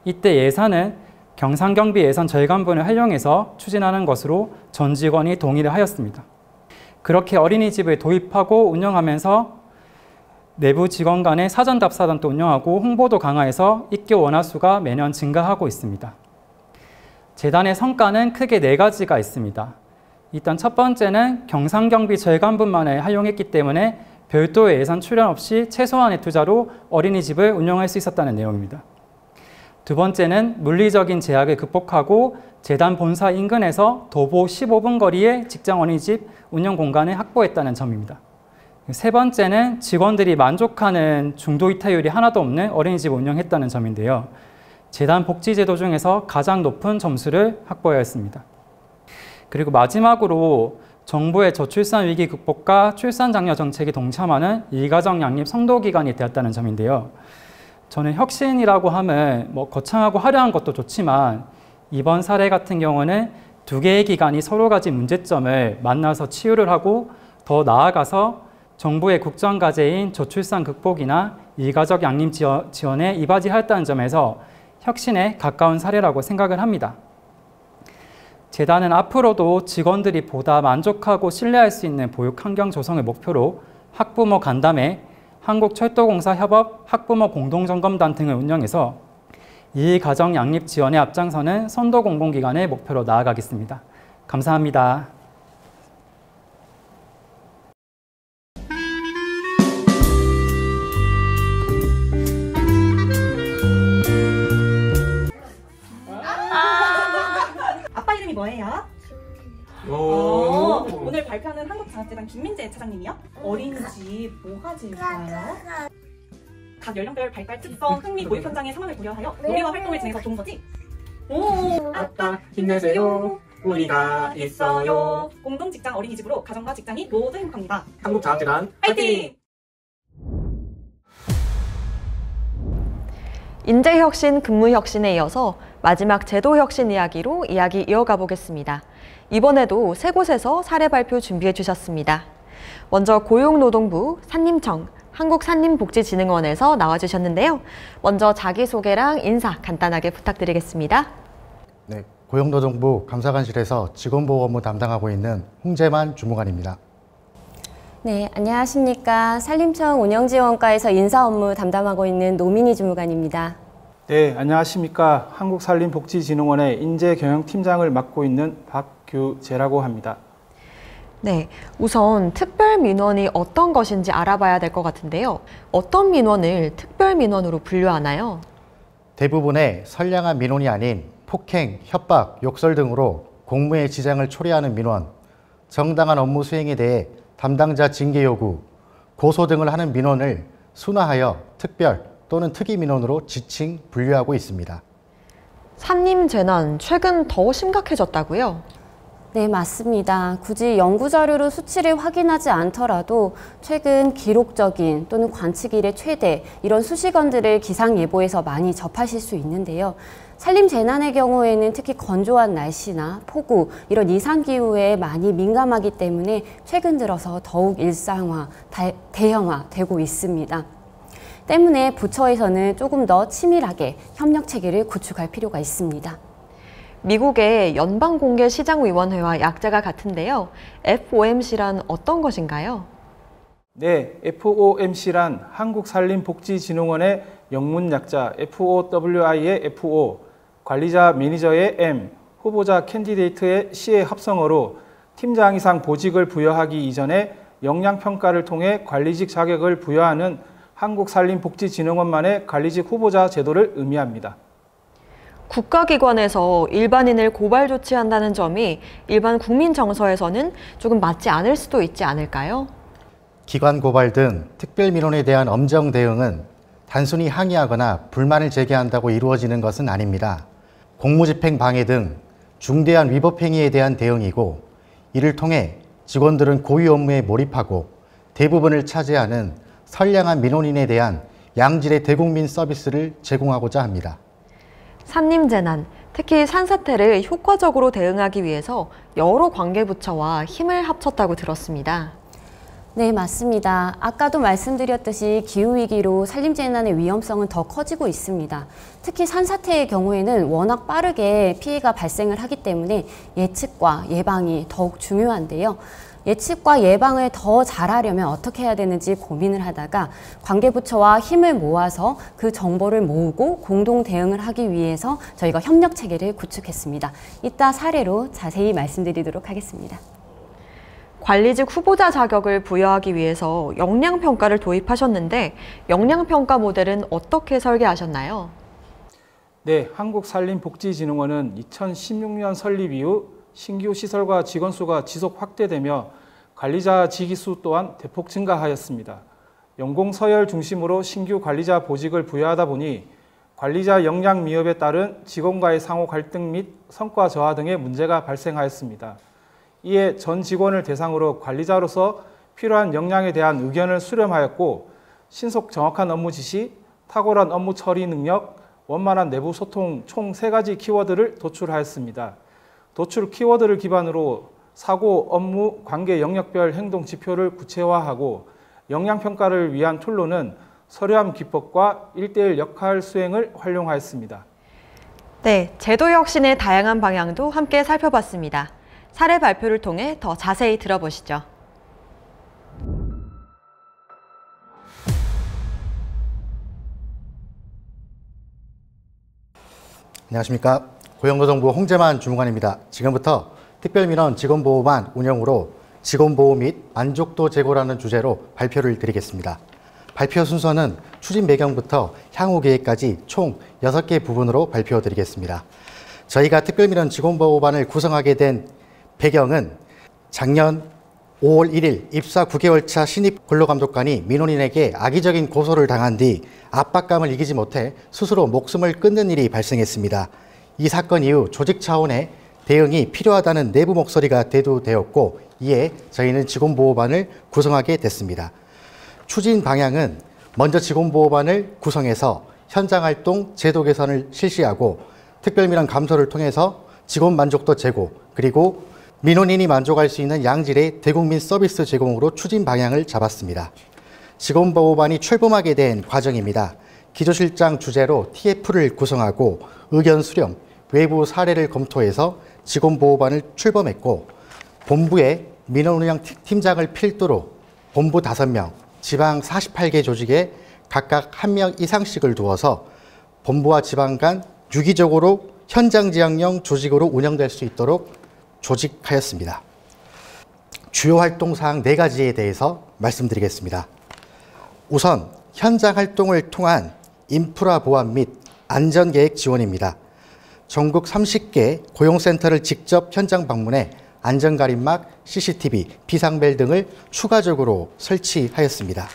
Speaker 11: 이때 예산은 경상경비 예산 절반분을 활용해서 추진하는 것으로 전 직원이 동의를 하였습니다. 그렇게 어린이집을 도입하고 운영하면서 내부 직원 간의 사전 답사단도 운영하고 홍보도 강화해서 입교 원화수가 매년 증가하고 있습니다. 재단의 성과는 크게 4가지가 있습니다. 일단 첫 번째는 경상경비 절반분만을 활용했기 때문에 별도의 예산 출연 없이 최소한의 투자로 어린이집을 운영할 수 있었다는 내용입니다. 두 번째는 물리적인 제약을 극복하고 재단 본사 인근에서 도보 15분 거리의 직장 어린이집 운영 공간을 확보했다는 점입니다. 세 번째는 직원들이 만족하는 중도 이탈률이 하나도 없는 어린이집을 운영했다는 점인데요. 재단 복지제도 중에서 가장 높은 점수를 확보하였습니다. 그리고 마지막으로 정부의 저출산 위기 극복과 출산 장려 정책이 동참하는 일가정 양립 선도기관이 되었다는 점인데요. 저는 혁신이라고 하면 거창하고 화려한 것도 좋지만 이번 사례 같은 경우는 2개의 기관이 서로 가진 문제점을 만나서 치유를 하고 더 나아가서 정부의 국정과제인 저출산 극복이나 일가족 양립 지원에 이바지하였다는 점에서 혁신에 가까운 사례라고 생각을 합니다. 재단은 앞으로도 직원들이 보다 만족하고 신뢰할 수 있는 보육 환경 조성을 목표로 학부모 간담회, 한국철도공사 협업, 학부모 공동점검단 등을 운영해서 일가정 양립 지원에 앞장서는 선도 공공기관의 목표로 나아가겠습니다. 감사합니다.
Speaker 16: 아빠 이름이 뭐예요? 오늘 발표하는 한국장학재단 김민재 차장님이요? 어린이집 뭐가 제일 좋아요? 각 연령별 발달 특성, 흥미, 보육 현장의 상황을 고려하여 놀이와 활동을 진행해서 좋은 거지? 오,
Speaker 17: 아빠 힘내세요. 우리가 있어요.
Speaker 16: 공동직장 어린이집으로 가정과 직장이 모두 행복합니다.
Speaker 17: 한국장학재단
Speaker 16: 파이팅!
Speaker 1: 인재혁신, 근무혁신에 이어서 마지막 제도혁신 이야기로 이야기 이어가 보겠습니다. 이번에도 3곳에서 사례 발표 준비해 주셨습니다. 먼저 고용노동부, 산림청, 한국산림복지진흥원에서 나와주셨는데요. 먼저 자기소개랑 인사 간단하게 부탁드리겠습니다.
Speaker 18: 네, 고용노동부 감사관실에서 직원보호 업무 담당하고 있는 홍재만 주무관입니다.
Speaker 19: 네, 안녕하십니까. 산림청 운영지원과에서 인사 업무 담당하고 있는 노민희 주무관입니다.
Speaker 20: 네, 안녕하십니까. 한국산림복지진흥원의 인재경영팀장을 맡고 있는 박규재라고 합니다.
Speaker 1: 네, 우선 특별민원이 어떤 것인지 알아봐야 될 것 같은데요. 어떤 민원을 특별민원으로 분류하나요?
Speaker 18: 대부분의 선량한 민원이 아닌 폭행, 협박, 욕설 등으로 공무에 지장을 초래하는 민원, 정당한 업무 수행에 대해 담당자 징계 요구, 고소 등을 하는 민원을 순화하여 특별 또는 특이 민원으로 지칭, 분류하고 있습니다.
Speaker 1: 산림 재난 최근 더 심각해졌다고요?
Speaker 19: 네, 맞습니다. 굳이 연구 자료로 수치를 확인하지 않더라도 최근 기록적인 또는 관측 이래 최대 이런 수식어들을 기상 예보에서 많이 접하실 수 있는데요. 산림 재난의 경우에는 특히 건조한 날씨나 폭우 이런 이상 기후에 많이 민감하기 때문에 최근 들어서 더욱 일상화, 대형화되고 있습니다. 때문에 부처에서는 조금 더 치밀하게 협력 체계를 구축할 필요가 있습니다.
Speaker 1: 미국의 연방공개시장위원회와 약자가 같은데요. FOMC란 어떤 것인가요?
Speaker 20: 네, FOMC란 한국산림복지진흥원의 영문 약자 FOWI의 FO, 관리자 매니저의 M, 후보자 캔디데이트의 C의 합성어로 팀장 이상 보직을 부여하기 이전에 역량평가를 통해 관리직 자격을 부여하는 한국산림복지진흥원만의 관리직 후보자 제도를 의미합니다.
Speaker 1: 국가기관에서 일반인을 고발 조치한다는 점이 일반 국민 정서에서는 조금 맞지 않을 수도 있지 않을까요?
Speaker 18: 기관 고발 등 특별 민원에 대한 엄정 대응은 단순히 항의하거나 불만을 제기한다고 이루어지는 것은 아닙니다. 공무집행 방해 등 중대한 위법 행위에 대한 대응이고, 이를 통해 직원들은 고유 업무에 몰입하고 대부분을 차지하는 선량한 민원인에 대한 양질의 대국민 서비스를 제공하고자 합니다.
Speaker 1: 산림재난, 특히 산사태를 효과적으로 대응하기 위해서 여러 관계부처와 힘을 합쳤다고 들었습니다.
Speaker 19: 네, 맞습니다. 아까도 말씀드렸듯이 기후위기로 산림재난의 위험성은 더 커지고 있습니다. 특히 산사태의 경우에는 워낙 빠르게 피해가 발생을 하기 때문에 예측과 예방이 더욱 중요한데요. 예측과 예방을 더 잘하려면 어떻게 해야 되는지 고민을 하다가 관계부처와 힘을 모아서 그 정보를 모으고 공동 대응을 하기 위해서 저희가 협력 체계를 구축했습니다. 이따 사례로 자세히 말씀드리도록 하겠습니다.
Speaker 1: 관리직 후보자 자격을 부여하기 위해서 역량평가를 도입하셨는데 역량평가 모델은 어떻게 설계하셨나요?
Speaker 20: 네, 한국산림복지진흥원은 2016년 설립 이후 신규 시설과 직원 수가 지속 확대되며 관리자 직위수 또한 대폭 증가하였습니다. 연공 서열 중심으로 신규 관리자 보직을 부여하다 보니 관리자 역량 미흡에 따른 직원과의 상호 갈등 및 성과 저하 등의 문제가 발생하였습니다. 이에 전 직원을 대상으로 관리자로서 필요한 역량에 대한 의견을 수렴하였고, 신속 정확한 업무 지시, 탁월한 업무 처리 능력, 원만한 내부 소통 총 3가지 키워드를 도출하였습니다. 도출 키워드를 기반으로 사고, 업무, 관계 영역별 행동 지표를 구체화하고, 역량평가를 위한 툴로는 서류함 기법과 1:1 역할 수행을 활용하였습니다.
Speaker 1: 네, 제도 혁신의 다양한 방향도 함께 살펴봤습니다. 사례 발표를 통해 더 자세히 들어보시죠.
Speaker 18: 안녕하십니까. 고용노동부 홍재만 주무관입니다. 지금부터 특별민원 직원보호반 운영으로 직원보호 및 만족도 제고라는 주제로 발표를 드리겠습니다. 발표 순서는 추진 배경부터 향후 계획까지 총 6개 부분으로 발표드리겠습니다. 저희가 특별민원 직원보호반을 구성하게 된 배경은 작년 5월 1일 입사 9개월 차 신입 근로감독관이 민원인에게 악의적인 고소를 당한 뒤 압박감을 이기지 못해 스스로 목숨을 끊는 일이 발생했습니다. 이 사건 이후 조직 차원의 대응이 필요하다는 내부 목소리가 대두되었고, 이에 저희는 직원보호반을 구성하게 됐습니다. 추진 방향은 먼저 직원보호반을 구성해서 현장활동 제도 개선을 실시하고, 특별민원 감소를 통해서 직원 만족도 제고, 그리고 민원인이 만족할 수 있는 양질의 대국민 서비스 제공으로 추진 방향을 잡았습니다. 직원보호반이 출범하게 된 과정입니다. 기조실장 주재로 TF를 구성하고 의견 수렴, 외부 사례를 검토해서 직원보호반을 출범했고, 본부에 민원운영 팀장을 필두로 본부 5명, 지방 48개 조직에 각각 1명 이상씩을 두어서 본부와 지방 간 유기적으로 현장 지향형 조직으로 운영될 수 있도록 조직하였습니다. 주요 활동사항 4가지에 대해서 말씀드리겠습니다. 우선 현장 활동을 통한 인프라 보완 및 안전계획 지원입니다. 전국 30개 고용센터를 직접 현장 방문해 안전가림막, CCTV, 비상벨 등을 추가적으로 설치하였습니다.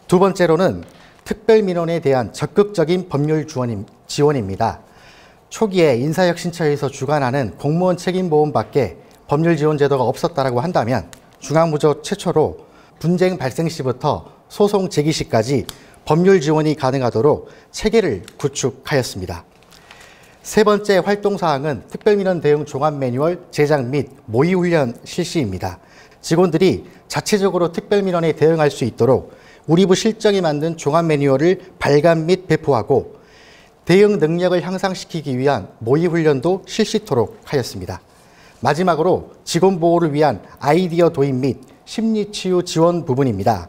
Speaker 18: 두 번째로는 특별민원에 대한 적극적인 법률 지원입니다. 초기에 인사혁신처에서 주관하는 공무원 책임보험 밖에 법률 지원 제도가 없었다고 한다면 중앙부처 최초로 분쟁 발생 시부터 소송 제기 시까지 법률 지원이 가능하도록 체계를 구축하였습니다. 세 번째 활동사항은 특별민원 대응 종합 매뉴얼 제작 및 모의훈련 실시입니다. 직원들이 자체적으로 특별민원에 대응할 수 있도록 우리 부 실정이 만든 종합 매뉴얼을 발간 및 배포하고 대응 능력을 향상시키기 위한 모의훈련도 실시토록 하였습니다. 마지막으로 직원 보호를 위한 아이디어 도입 및 심리치유 지원 부분입니다.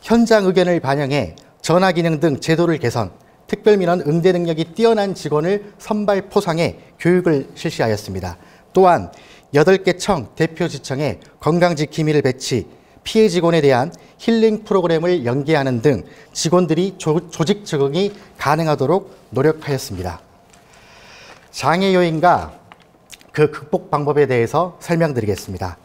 Speaker 18: 현장 의견을 반영해 전화 기능 등 제도를 개선, 특별민원 응대 능력이 뛰어난 직원을 선발 포상해 교육을 실시하였습니다. 또한 8개 청 대표지청에 건강지킴이를 배치, 피해 직원에 대한 힐링 프로그램을 연계하는 등 직원들이 조직 적응이 가능하도록 노력하였습니다. 장애 요인과 그 극복 방법에 대해서 설명드리겠습니다.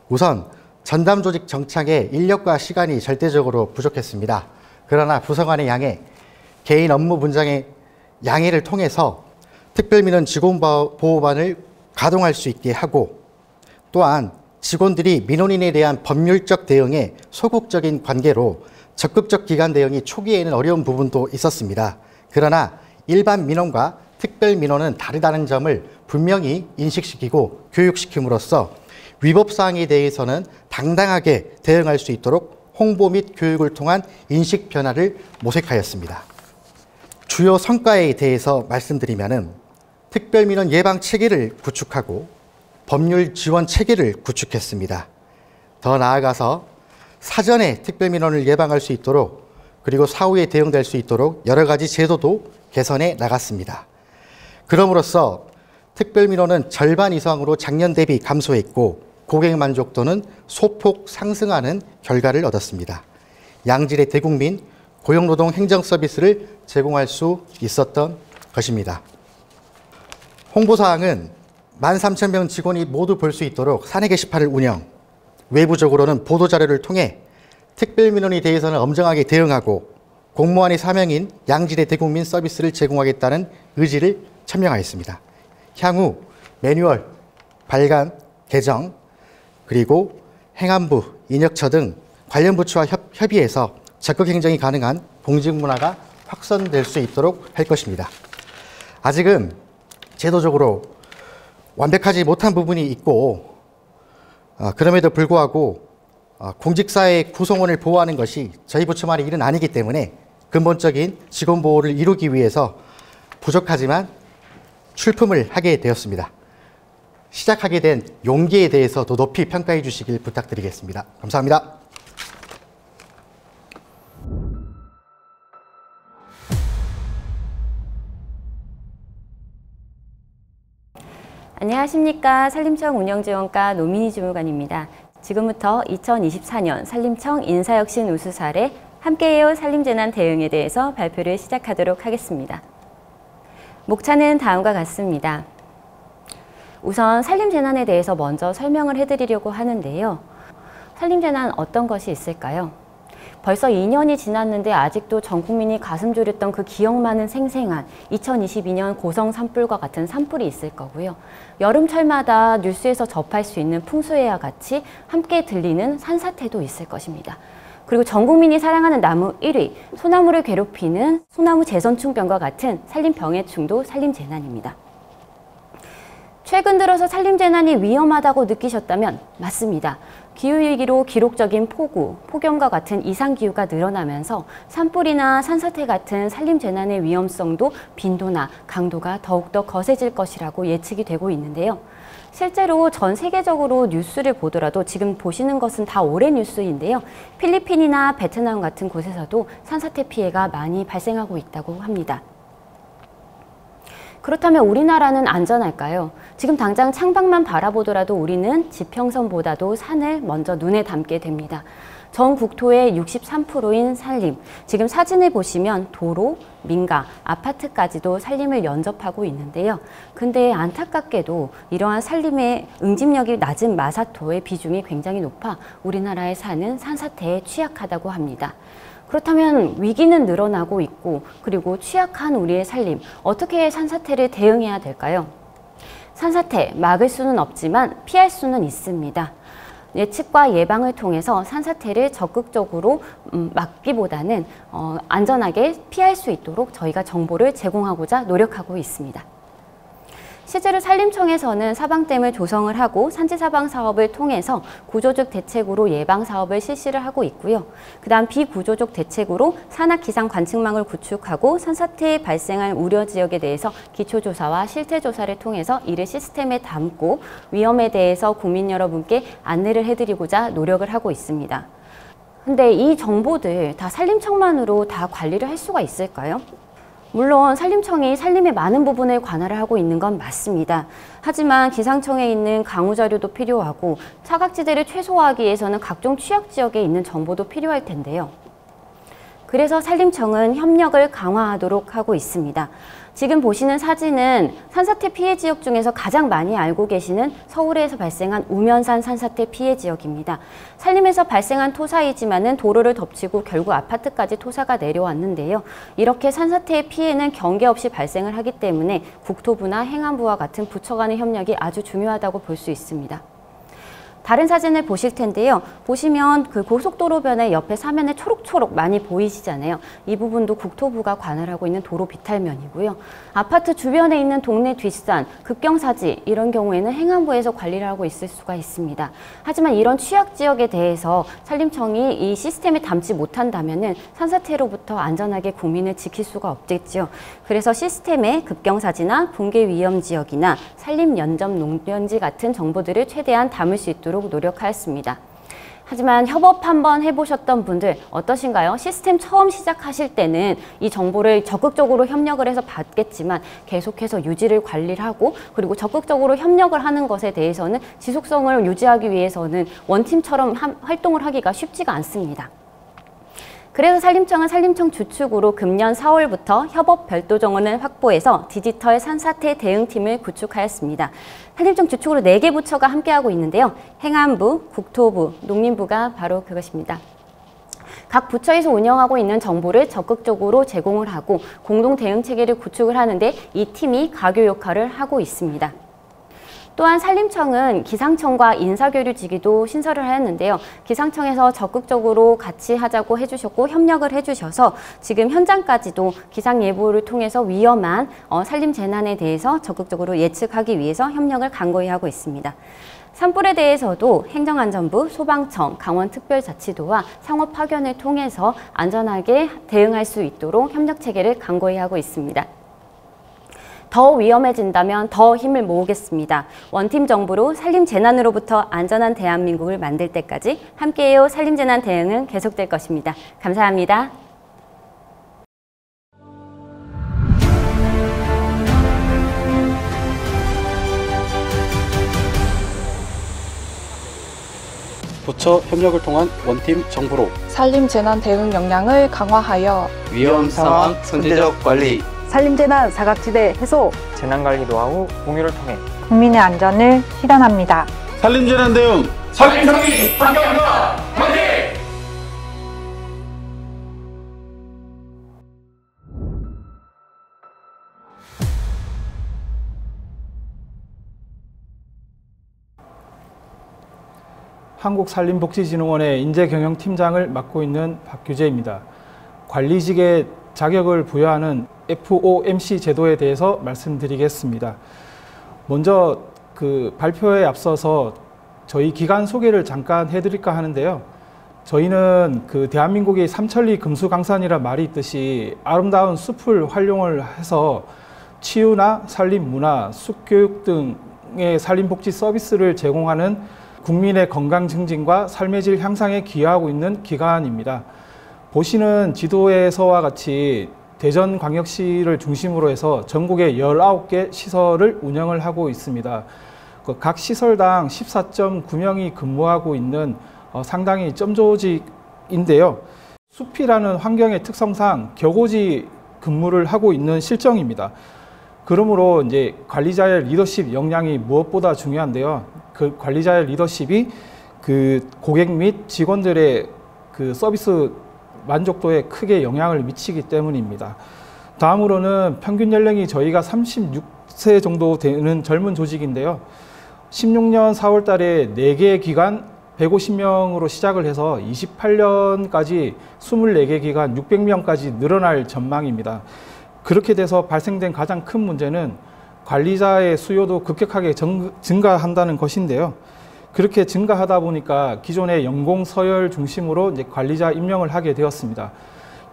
Speaker 18: 우선 전담 조직 정착에 인력과 시간이 절대적으로 부족했습니다. 그러나 부서간의 양해, 개인 업무 분장의 양해를 통해서 특별민원 직원보호반을 가동할 수 있게 하고, 또한 직원들이 민원인에 대한 법률적 대응에 소극적인 관계로 적극적 기관 대응이 초기에는 어려운 부분도 있었습니다. 그러나 일반 민원과 특별민원은 다르다는 점을 분명히 인식시키고 교육시킴으로써 위법사항에 대해서는 당당하게 대응할 수 있도록 홍보 및 교육을 통한 인식 변화를 모색하였습니다. 주요 성과에 대해서 말씀드리면은 특별민원 예방 체계를 구축하고 법률 지원 체계를 구축했습니다. 더 나아가서 사전에 특별민원을 예방할 수 있도록, 그리고 사후에 대응될 수 있도록 여러 가지 제도도 개선해 나갔습니다. 그럼으로써 특별민원은 절반 이상으로 작년 대비 감소했고 고객 만족도는 소폭 상승하는 결과를 얻었습니다. 양질의 대국민 고용노동 행정 서비스를 제공할 수 있었던 것입니다. 홍보사항은 13,000명 직원이 모두 볼 수 있도록 사내 게시판을 운영, 외부적으로는 보도자료를 통해 특별민원에 대해서는 엄정하게 대응하고 공무원의 사명인 양질의 대국민 서비스를 제공하겠다는 의지를 천명하였습니다. 향후 매뉴얼, 발간, 개정, 그리고 행안부, 인력처 등 관련 부처와 협의해서 적극 행정이 가능한 공직 문화가 확산될 수 있도록 할 것입니다. 아직은 제도적으로 완벽하지 못한 부분이 있고, 그럼에도 불구하고 공직사회 구성원을 보호하는 것이 저희 부처만의 일은 아니기 때문에 근본적인 직원 보호를 이루기 위해서 부족하지만 출품을 하게 되었습니다. 시작하게 된 용기에 대해서도 높이 평가해 주시길 부탁드리겠습니다. 감사합니다.
Speaker 19: 안녕하십니까. 산림청 운영지원과 노민희 주무관입니다. 지금부터 2024년 산림청 인사혁신 우수 사례 함께해요 산림재난 대응에 대해서 발표를 시작하도록 하겠습니다. 목차는 다음과 같습니다. 우선 산림재난에 대해서 먼저 설명을 해드리려고 하는데요. 산림재난 어떤 것이 있을까요? 벌써 2년이 지났는데 아직도 전 국민이 가슴 졸였던 그 기억 많은 생생한 2022년 고성 산불과 같은 산불이 있을 거고요. 여름철마다 뉴스에서 접할 수 있는 풍수해와 같이 함께 들리는 산사태도 있을 것입니다. 그리고 전 국민이 사랑하는 나무 1위, 소나무를 괴롭히는 소나무 재선충병과 같은 산림병해충도 산림재난입니다. 최근 들어서 산림재난이 위험하다고 느끼셨다면 맞습니다. 기후위기로 기록적인 폭우, 폭염과 같은 이상기후가 늘어나면서 산불이나 산사태 같은 산림재난의 위험성도 빈도나 강도가 더욱더 거세질 것이라고 예측이 되고 있는데요. 실제로 전 세계적으로 뉴스를 보더라도 지금 보시는 것은 다 올해 뉴스인데요. 필리핀이나 베트남 같은 곳에서도 산사태 피해가 많이 발생하고 있다고 합니다. 그렇다면 우리나라는 안전할까요? 지금 당장 창밖만 바라보더라도 우리는 지평선보다도 산을 먼저 눈에 담게 됩니다. 전 국토의 63%인 산림, 지금 사진을 보시면 도로, 민가, 아파트까지도 산림을 연접하고 있는데요. 근데 안타깝게도 이러한 산림의 응집력이 낮은 마사토의 비중이 굉장히 높아 우리나라의 산은 산사태에 취약하다고 합니다. 그렇다면 위기는 늘어나고 있고 그리고 취약한 우리의 산림, 어떻게 산사태를 대응해야 될까요? 산사태, 막을 수는 없지만 피할 수는 있습니다. 예측과 예방을 통해서 산사태를 적극적으로 막기보다는 안전하게 피할 수 있도록 저희가 정보를 제공하고자 노력하고 있습니다. 실제로 산림청에서는 사방댐을 조성을 하고 산지사방 사업을 통해서 구조적 대책으로 예방 사업을 실시를 하고 있고요. 그다음 비구조적 대책으로 산악 기상 관측망을 구축하고 산사태 발생할 우려 지역에 대해서 기초조사와 실태조사를 통해서 이를 시스템에 담고 위험에 대해서 국민 여러분께 안내를 해드리고자 노력을 하고 있습니다. 근데 이 정보들 다 산림청만으로 다 관리를 할 수가 있을까요? 물론 산림청이 산림의 많은 부분을 관할을 하고 있는 건 맞습니다. 하지만 기상청에 있는 강우 자료도 필요하고 사각지대를 최소화하기 위해서는 각종 취약지역에 있는 정보도 필요할 텐데요. 그래서 산림청은 협력을 강화하도록 하고 있습니다. 지금 보시는 사진은 산사태 피해 지역 중에서 가장 많이 알고 계시는 서울에서 발생한 우면산 산사태 피해 지역입니다. 산림에서 발생한 토사이지만은 도로를 덮치고 결국 아파트까지 토사가 내려왔는데요. 이렇게 산사태의 피해는 경계 없이 발생을 하기 때문에 국토부나 행안부와 같은 부처 간의 협력이 아주 중요하다고 볼 수 있습니다. 다른 사진을 보실 텐데요. 보시면 그 고속도로변의 옆에 사면에 초록초록 많이 보이시잖아요. 이 부분도 국토부가 관할하고 있는 도로 비탈면이고요. 아파트 주변에 있는 동네 뒷산, 급경사지 이런 경우에는 행안부에서 관리를 하고 있을 수가 있습니다. 하지만 이런 취약지역에 대해서 산림청이 이 시스템에 담지 못한다면은 산사태로부터 안전하게 국민을 지킬 수가 없겠죠. 그래서 시스템에 급경사지나 붕괴 위험 지역이나 산림 연접 농변지 같은 정보들을 최대한 담을 수 있도록 노력하였습니다. 하지만 협업 한번 해보셨던 분들 어떠신가요? 시스템 처음 시작하실 때는 이 정보를 적극적으로 협력을 해서 받겠지만 계속해서 유지를 관리를 하고 그리고 적극적으로 협력을 하는 것에 대해서는 지속성을 유지하기 위해서는 원팀처럼 활동을 하기가 쉽지가 않습니다. 그래서 산림청은 산림청 주축으로 금년 4월부터 협업 별도 정원을 확보해서 디지털 산사태 대응팀을 구축하였습니다. 산림청 주축으로 4개 부처가 함께하고 있는데요. 행안부, 국토부, 농림부가 바로 그것입니다. 각 부처에서 운영하고 있는 정보를 적극적으로 제공을 하고 공동 대응 체계를 구축을 하는데 이 팀이 가교 역할을 하고 있습니다. 또한 산림청은 기상청과 인사교류지기도 신설을 하였는데요. 기상청에서 적극적으로 같이 하자고 해주셨고 협력을 해주셔서 지금 현장까지도 기상예보를 통해서 위험한 산림 재난에 대해서 적극적으로 예측하기 위해서 협력을 강고히 하고 있습니다. 산불에 대해서도 행정안전부, 소방청, 강원특별자치도와 상호 파견을 통해서 안전하게 대응할 수 있도록 협력체계를 강고히 하고 있습니다. 더 위험해진다면 더 힘을 모으겠습니다. 원팀 정부로 산림재난으로부터 안전한 대한민국을 만들 때까지 함께해요. 산림재난 대응은 계속될 것입니다. 감사합니다.
Speaker 21: 부처 협력을 통한 원팀 정부로
Speaker 22: 산림재난 대응 역량을 강화하여
Speaker 21: 위험 상황 선제적 관리,
Speaker 23: 산림재난 사각지대 해소,
Speaker 24: 재난관리 노하우 공유를 통해
Speaker 23: 국민의 안전을 실현합니다.
Speaker 21: 산림재난 대응 산림청이 함께합니다. 화이팅!
Speaker 20: 한국산림복지진흥원의 인재경영팀장을 맡고 있는 박규재입니다. 관리직의 자격을 부여하는 FOMC 제도에 대해서 말씀드리겠습니다. 먼저 그 발표에 앞서서 저희 기관 소개를 잠깐 해드릴까 하는데요. 저희는 그 대한민국의 삼천리 금수강산이라 말이 있듯이 아름다운 숲을 활용을 해서 치유나 산림 문화, 숲교육 등의 산림복지 서비스를 제공하는 국민의 건강 증진과 삶의 질 향상에 기여하고 있는 기관입니다. 보시는 지도에서와 같이 대전광역시를 중심으로 해서 전국에 19개 시설을 운영을 하고 있습니다. 각 시설당 14.9명이 근무하고 있는 상당히 점조직인데요. 숲이라는 환경의 특성상 격오지 근무를 하고 있는 실정입니다. 그러므로 이제 관리자의 리더십 역량이 무엇보다 중요한데요. 그 관리자의 리더십이 그 고객 및 직원들의 그 서비스 만족도에 크게 영향을 미치기 때문입니다. 다음으로는 평균 연령이 저희가 36세 정도 되는 젊은 조직인데요. 16년 4월 달에 4개 기관 150명으로 시작을 해서 28년까지 24개 기관 600명까지 늘어날 전망입니다. 그렇게 돼서 발생된 가장 큰 문제는 관리자의 수요도 급격하게 증가한다는 것인데요. 그렇게 증가하다 보니까 기존의 연공 서열 중심으로 이제 관리자 임명을 하게 되었습니다.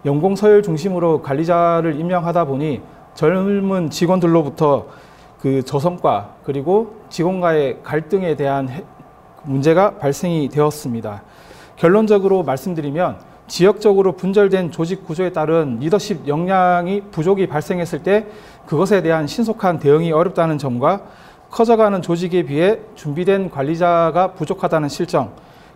Speaker 20: 연공 서열 중심으로 관리자를 임명하다 보니 젊은 직원들로부터 그 저성과 그리고 직원과의 갈등에 대한 문제가 발생이 되었습니다. 결론적으로 말씀드리면 지역적으로 분절된 조직 구조에 따른 리더십 역량이 부족이 발생했을 때 그것에 대한 신속한 대응이 어렵다는 점과 커져가는 조직에 비해 준비된 관리자가 부족하다는 실정,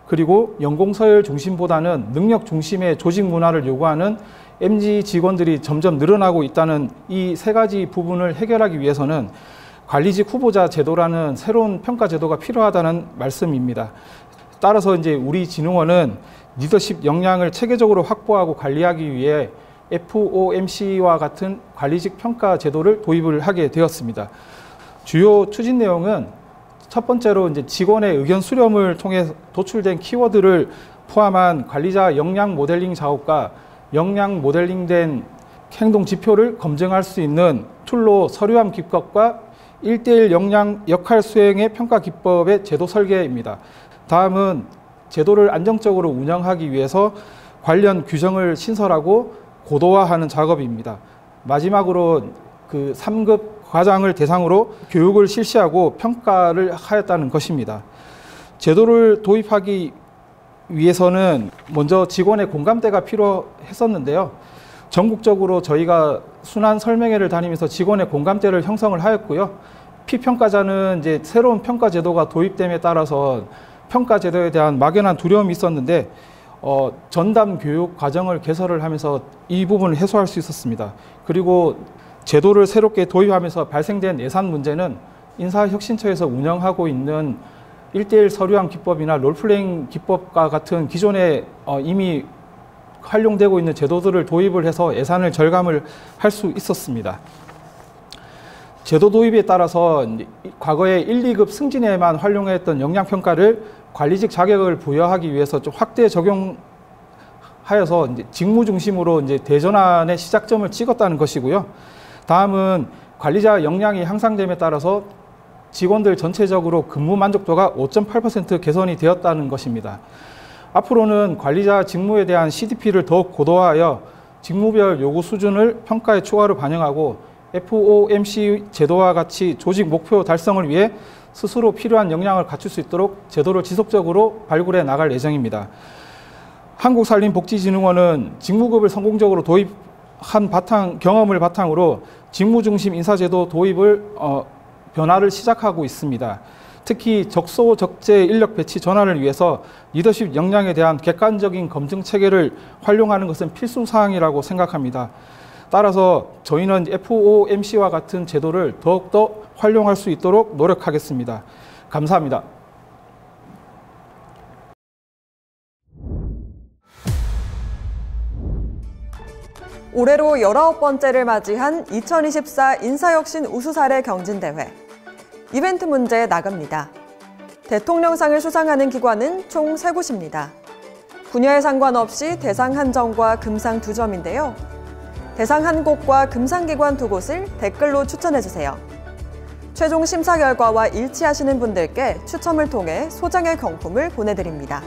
Speaker 20: 그리고 연공서열 중심보다는 능력 중심의 조직 문화를 요구하는 MZ 직원들이 점점 늘어나고 있다는 이 세 가지 부분을 해결하기 위해서는 관리직 후보자 제도라는 새로운 평가 제도가 필요하다는 말씀입니다. 따라서 이제 우리 진흥원은 리더십 역량을 체계적으로 확보하고 관리하기 위해 FOMC와 같은 관리직 평가 제도를 도입을 하게 되었습니다. 주요 추진 내용은 첫 번째로 이제 직원의 의견 수렴을 통해 도출된 키워드를 포함한 관리자 역량 모델링 작업과 역량 모델링된 행동 지표를 검증할 수 있는 툴로 서류함 기법과 1:1 역량 역할 수행의 평가 기법의 제도 설계입니다. 다음은 제도를 안정적으로 운영하기 위해서 관련 규정을 신설하고 고도화하는 작업입니다. 마지막으로 그 3급 과장을 대상으로 교육을 실시하고 평가를 하였다는 것입니다. 제도를 도입하기 위해서는 먼저 직원의 공감대가 필요했었는데요. 전국적으로 저희가 순환 설명회를 다니면서 직원의 공감대를 형성을 하였고요. 피평가자는 이제 새로운 평가 제도가 도입됨에 따라서 평가 제도에 대한 막연한 두려움이 있었는데 전담 교육 과정을 개설을 하면서 이 부분을 해소할 수 있었습니다. 그리고 제도를 새롭게 도입하면서 발생된 예산 문제는 인사혁신처에서 운영하고 있는 1:1 서류함 기법이나 롤플레잉 기법과 같은 기존에 이미 활용되고 있는 제도들을 도입을 해서 예산을 절감을 할 수 있었습니다. 제도 도입에 따라서 과거에 1, 2급 승진에만 활용했던 역량평가를 관리직 자격을 부여하기 위해서 좀 확대 적용하여서 이제 직무 중심으로 이제 대전환의 시작점을 찍었다는 것이고요. 다음은 관리자 역량이 향상됨에 따라서 직원들 전체적으로 근무 만족도가 5.8% 개선이 되었다는 것입니다. 앞으로는 관리자 직무에 대한 CDP를 더욱 고도화하여 직무별 요구 수준을 평가에 추가로 반영하고 FOMC 제도와 같이 조직 목표 달성을 위해 스스로 필요한 역량을 갖출 수 있도록 제도를 지속적으로 발굴해 나갈 예정입니다. 한국산림복지진흥원은 직무급을 성공적으로 도입한 경험을 바탕으로 직무중심 인사제도 도입을 변화를 시작하고 있습니다. 특히 적소 적재 인력 배치 전환을 위해서 리더십 역량에 대한 객관적인 검증 체계를 활용하는 것은 필수 사항이라고 생각합니다. 따라서 저희는 FOMC와 같은 제도를 더욱더 활용할 수 있도록 노력하겠습니다. 감사합니다.
Speaker 1: 올해로 19번째를 맞이한 2024 인사혁신 우수사례 경진대회. 이벤트 문제 나갑니다. 대통령상을 수상하는 기관은 총 3곳입니다. 분야에 상관없이 대상 1점과 금상 2점인데요. 대상 1곳과 금상 기관 2곳을 댓글로 추천해주세요. 최종 심사 결과와 일치하시는 분들께 추첨을 통해 소정의 경품을 보내드립니다.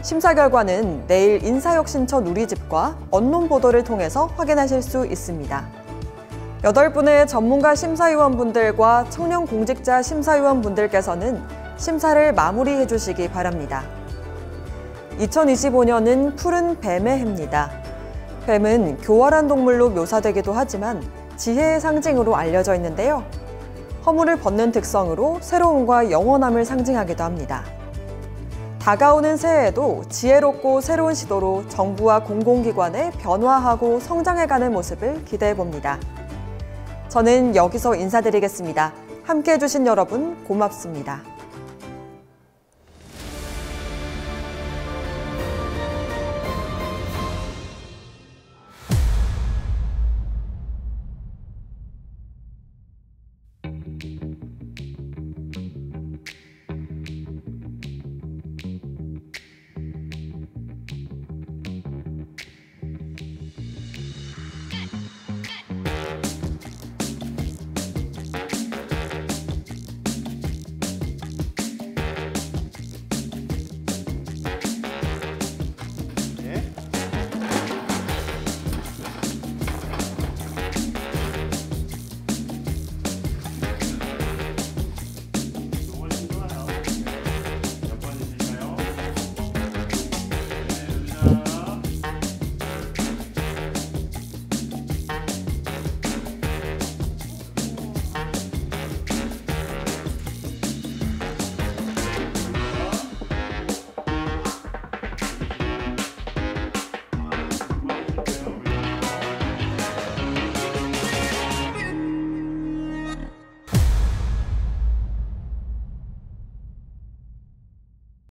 Speaker 1: 심사 결과는 내일 인사혁신처 누리집과 언론 보도를 통해서 확인하실 수 있습니다. 8분의 전문가 심사위원분들과 청년 공직자 심사위원분들께서는 심사를 마무리해 주시기 바랍니다. 2025년은 푸른 뱀의 해입니다. 뱀은 교활한 동물로 묘사되기도 하지만 지혜의 상징으로 알려져 있는데요. 허물을 벗는 특성으로 새로움과 영원함을 상징하기도 합니다. 다가오는 새해에도 지혜롭고 새로운 시도로 정부와 공공기관의 변화하고 성장해가는 모습을 기대해봅니다. 저는 여기서 인사드리겠습니다. 함께해 주신 여러분 고맙습니다.